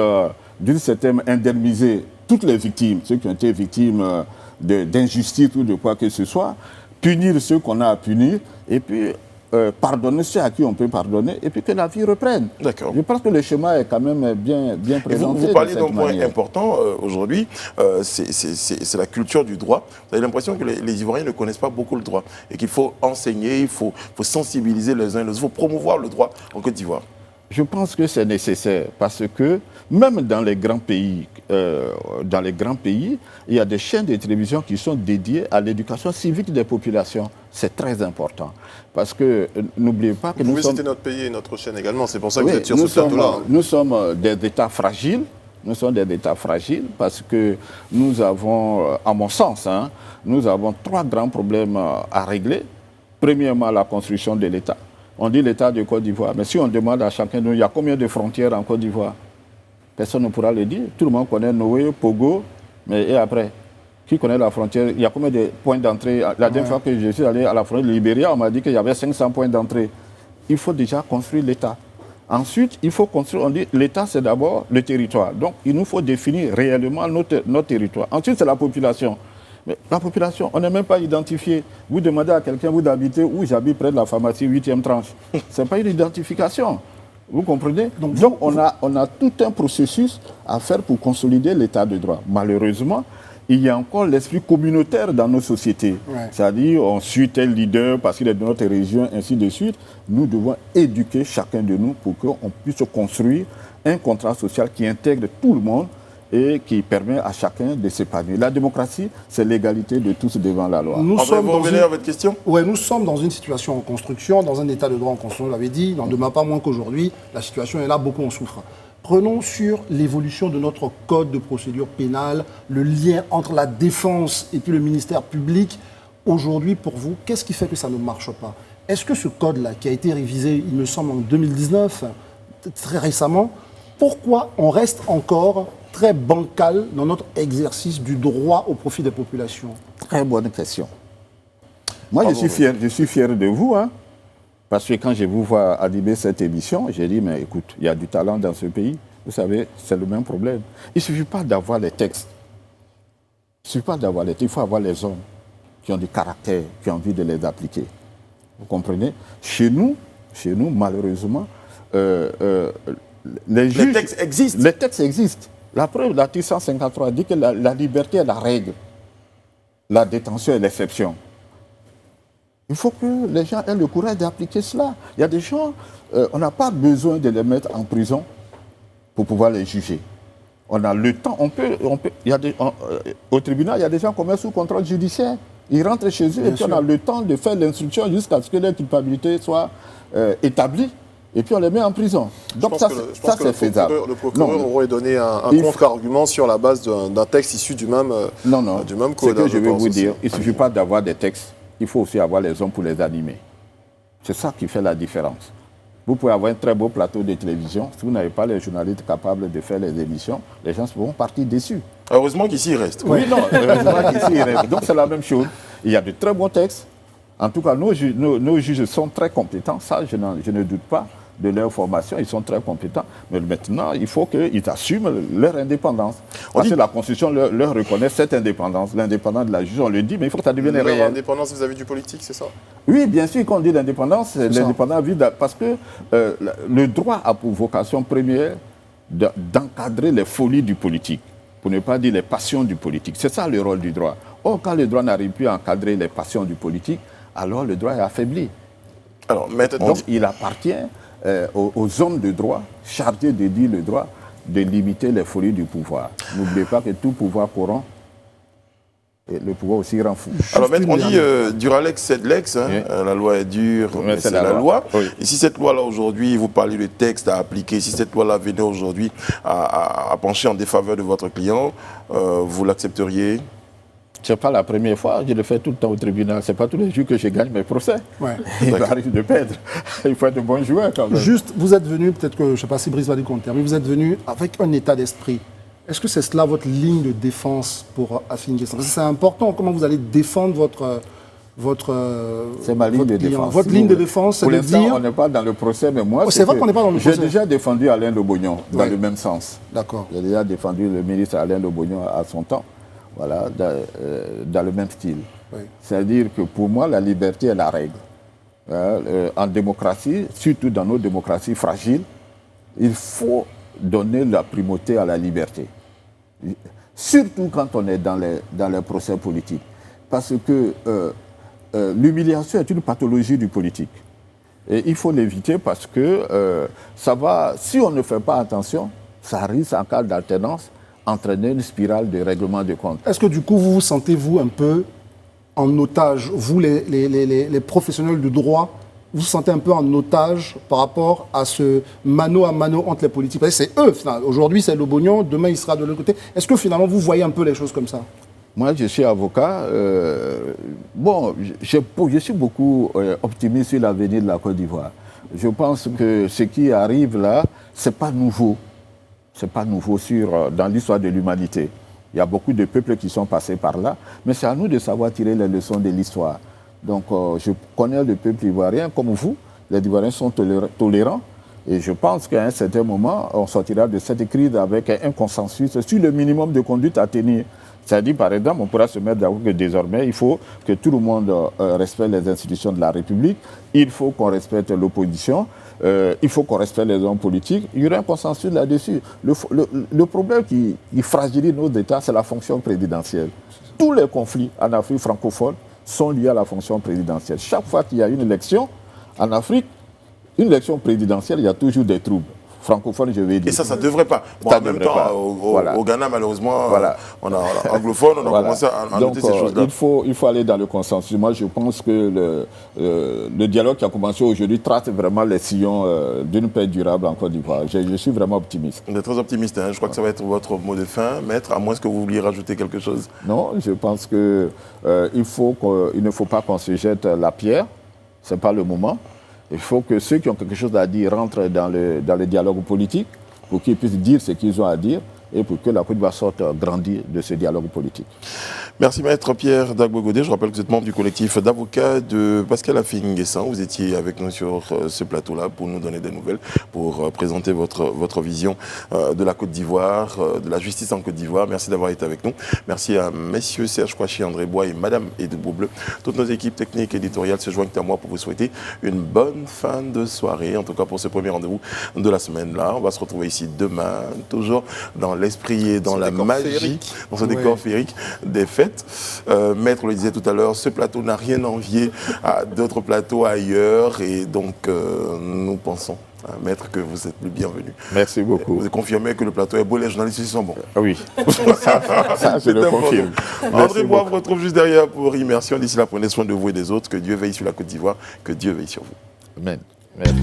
d'une certaine manière, indemniser toutes les victimes, ceux qui ont été victimes d'injustice ou de quoi que ce soit, punir ceux qu'on a à punir, et puis pardonner ceux à qui on peut pardonner, et puis que la vie reprenne. D'accord. Je pense que le schéma est quand même bien Et présenté. vous parlez de d'un cette point manière. important aujourd'hui, c'est la culture du droit. Vous avez l'impression que les Ivoiriens ne connaissent pas beaucoup le droit et qu'il faut enseigner, il faut sensibiliser les uns et les autres, il faut promouvoir le droit en Côte d'Ivoire. Je pense que c'est nécessaire parce que même dans les grands pays, il y a des chaînes de télévision qui sont dédiées à l'éducation civique des populations. C'est très important parce que n'oubliez pas que Vous nous pouvez sommes... citer notre pays et notre chaîne également. C'est pour ça que Oui, vous êtes sur ce plateau-là. nous sommes des États fragiles. Nous sommes des États fragiles parce que nous avons, à mon sens, nous avons 3 grands problèmes à régler. Premièrement, la construction de l'État. On dit l'État de Côte d'Ivoire, mais si on demande à chacun de nous, il y a combien de frontières en Côte d'Ivoire? Personne ne pourra le dire. Tout le monde connaît Noé, Pogo, mais et après? Qui connaît la frontière? Il y a combien de points d'entrée? La dernière fois que je suis allé à la frontière de Libéria, on m'a dit qu'il y avait 500 points d'entrée. Il faut déjà construire l'État. Ensuite, il faut construire, on dit, l'État c'est d'abord le territoire. Donc, il nous faut définir réellement notre territoire. Ensuite, c'est la population. Mais la population, on n'est même pas identifié. Vous demandez à quelqu'un, vous habitez où? J'habite près de la pharmacie 8e tranche. Ce n'est pas une identification. Vous comprenez? Donc on a tout un processus à faire pour consolider l'état de droit. Malheureusement, il y a encore l'esprit communautaire dans nos sociétés. Ouais. C'est-à-dire, on suit tel leader parce qu'il est de notre région, ainsi de suite. Nous devons éduquer chacun de nous pour qu'on puisse construire un contrat social qui intègre tout le monde et qui permet à chacun de s'épanouir. La démocratie, c'est l'égalité de tous devant la loi. Nous André, sommes vous dans revenez une... à votre question? Ouais, nous sommes dans une situation en construction, dans un état de droit en construction, je l'avais dit, il n'en demeure pas moins qu'aujourd'hui, la situation est là, beaucoup en souffrent. Prenons sur l'évolution de notre code de procédure pénale, le lien entre la défense et puis le ministère public. Aujourd'hui, pour vous, qu'est-ce qui fait que ça ne marche pas? Est-ce que ce code-là, qui a été révisé, il me semble, en 2019, très récemment, pourquoi on reste encore très bancal dans notre exercice du droit au profit des populations? Très bonne question. Moi, je suis fier de vous, parce que quand je vous vois animer cette émission, j'ai dit, mais écoute, il y a du talent dans ce pays. Vous savez, c'est le même problème. Il ne suffit pas d'avoir les textes. Il ne suffit pas d'avoir les textes. Il faut avoir les hommes qui ont du caractère, qui ont envie de les appliquer. Vous comprenez? Chez nous, malheureusement, les textes existent. Les textes existent. La preuve, l'article 153 dit que la liberté est la règle. La détention est l'exception. Il faut que les gens aient le courage d'appliquer cela. Il y a des gens, on n'a pas besoin de les mettre en prison pour pouvoir les juger. On a le temps, au tribunal, il y a des gens qu'on met sous contrôle judiciaire. Ils rentrent chez eux et puis on a le temps de faire l'instruction jusqu'à ce que leur culpabilité soit établie. Et puis on les met en prison. Donc ça, c'est faisable. Le procureur aurait donné un contre-argument sur la base d'un texte issu du même code. Ce que je veux vous dire, il ne suffit pas d'avoir des textes, il faut aussi avoir les hommes pour les animer. C'est ça qui fait la différence. Vous pouvez avoir un très beau plateau de télévision, si vous n'avez pas les journalistes capables de faire les émissions, les gens vont partir déçus. Heureusement qu'ici il reste. Oui, non, heureusement qu'ici il reste. Donc c'est la même chose. Il y a de très bons textes. En tout cas, nos juges sont très compétents, ça je ne doute pas de leur formation, ils sont très compétents. Mais maintenant, il faut qu'ils assument leur indépendance. Parce que la Constitution leur reconnaît cette indépendance. L'indépendance de la justice, on le dit, mais il faut que ça devienne réel. L'indépendance vis-à-vis du politique, c'est ça? Oui, bien sûr, quand on dit l'indépendance, c'est l'indépendance parce que le droit a pour vocation première d'encadrer les folies du politique. pour ne pas dire les passions du politique. C'est ça le rôle du droit. Or, quand le droit n'arrive plus à encadrer les passions du politique, alors le droit est affaibli. Alors, maître, Donc, il appartient aux hommes de droit, chargés de dire le droit, de limiter les folies du pouvoir. N'oubliez pas que tout pouvoir corrompt, et le pouvoir aussi rend fou. Alors, maître, on dit Duralex, c'est de l'ex. Hein. Oui. La loi est dure, mais c'est la loi. Oui. Et si cette loi-là, aujourd'hui, vous parlez de texte à appliquer, si cette loi-là venait aujourd'hui à pencher en défaveur de votre client, vous l'accepteriez? Ce n'est pas la première fois, je le fais tout le temps au tribunal. Ce n'est pas tous les jours que je gagne mes procès. Ouais. Il m'arrive de perdre. Il faut être de bons joueurs quand même. Juste, vous êtes venu, peut-être que, je ne sais pas si Brice va dire compter, mais vous êtes venu avec un état d'esprit. Est-ce que c'est cela votre ligne de défense pour Afin Guessan? C'est important, comment vous allez défendre c'est ma ligne de défense. Votre ligne de défense, c'est pour de l'instant, dire... on n'est pas dans le procès, mais moi... c'est vrai qu'on n'est pas dans le procès. J'ai déjà défendu Alain Lobognon dans Oui. le même sens. D'accord. J'ai déjà défendu le ministre Alain Lobognon à son temps, voilà, dans le même style. Oui. C'est-à-dire que pour moi, la liberté est la règle. En démocratie, surtout dans nos démocraties fragiles, il faut donner la primauté à la liberté. Surtout quand on est dans les procès politiques. Parce que l'humiliation est une pathologie du politique. Et il faut l'éviter parce que ça va, si on ne fait pas attention, ça risque en cas d'alternance entraîner une spirale de règlement de comptes. Est-ce que du coup, vous vous sentez-vous un peu en otage, vous les professionnels du droit, vous vous sentez un peu en otage par rapport à ce mano à mano entre les politiques? Parce que c'est eux, finalement. Aujourd'hui c'est Lobognon, demain il sera de l'autre côté. Est-ce que finalement vous voyez un peu les choses comme ça? Moi, je suis avocat. Je suis beaucoup optimiste sur l'avenir de la Côte d'Ivoire. Je pense que ce qui arrive là, ce n'est pas nouveau. Ce n'est pas nouveau dans l'histoire de l'humanité. Il y a beaucoup de peuples qui sont passés par là, mais c'est à nous de savoir tirer les leçons de l'histoire. Donc, je connais le peuple ivoirien comme vous. Les Ivoiriens sont tolérants. Et je pense qu'à un certain moment, on sortira de cette crise avec un consensus sur le minimum de conduite à tenir. C'est-à-dire, par exemple, on pourra se mettre d'accord que désormais, il faut que tout le monde respecte les institutions de la République, il faut qu'on respecte l'opposition, il faut qu'on respecte les hommes politiques. Il y aura un consensus là-dessus. Le problème qui fragilise nos États, c'est la fonction présidentielle. Tous les conflits en Afrique francophone sont liés à la fonction présidentielle. Chaque fois qu'il y a une élection en Afrique, une élection présidentielle, il y a toujours des troubles. Francophone, je vais dire. Et ça ne devrait pas. Bon, en même temps, au Ghana, malheureusement, on a anglophone, on a commencé à noter ces choses-là. Il faut aller dans le consensus. Moi, je pense que le dialogue qui a commencé aujourd'hui trace vraiment les sillons d'une paix durable en Côte d'Ivoire. Je suis vraiment optimiste. Vous êtes très optimiste. Hein. Je crois que ça va être votre mot de fin, maître, à moins que vous vouliez rajouter quelque chose. Non, je pense qu'il ne faut pas qu'on se jette la pierre. Ce n'est pas le moment. Il faut que ceux qui ont quelque chose à dire rentrent dans le dialogue politique pour qu'ils puissent dire ce qu'ils ont à dire et pour que la Côte d'Ivoire sorte grandie de ce dialogue politique. Merci Maître Pierre Dagbo-Godé. Je rappelle que vous êtes membre du collectif d'avocats de Pascal Afin Guessan. Vous étiez avec nous sur ce plateau-là pour nous donner des nouvelles, pour présenter votre vision de la Côte d'Ivoire, de la justice en Côte d'Ivoire. Merci d'avoir été avec nous. Merci à messieurs Serge Kouachi, André Bois et Madame Edou Beaubleu. Toutes nos équipes techniques et éditoriales se joignent à moi pour vous souhaiter une bonne fin de soirée. En tout cas pour ce premier rendez-vous de la semaine-là. On va se retrouver ici demain, toujours dans l'esprit et dans la magie, dans ce décor féerique des fêtes. Maître le disait tout à l'heure, ce plateau n'a rien envié à d'autres plateaux ailleurs et donc nous pensons, Maître, que vous êtes le bienvenu. Merci beaucoup. Vous confirmez que le plateau est beau, les journalistes ici sont bons. Oui, ça je le confirme. André Bois vous retrouve juste derrière pour Immersion. D'ici là, prenez soin de vous et des autres. Que Dieu veille sur la Côte d'Ivoire, que Dieu veille sur vous. Amen. Merci.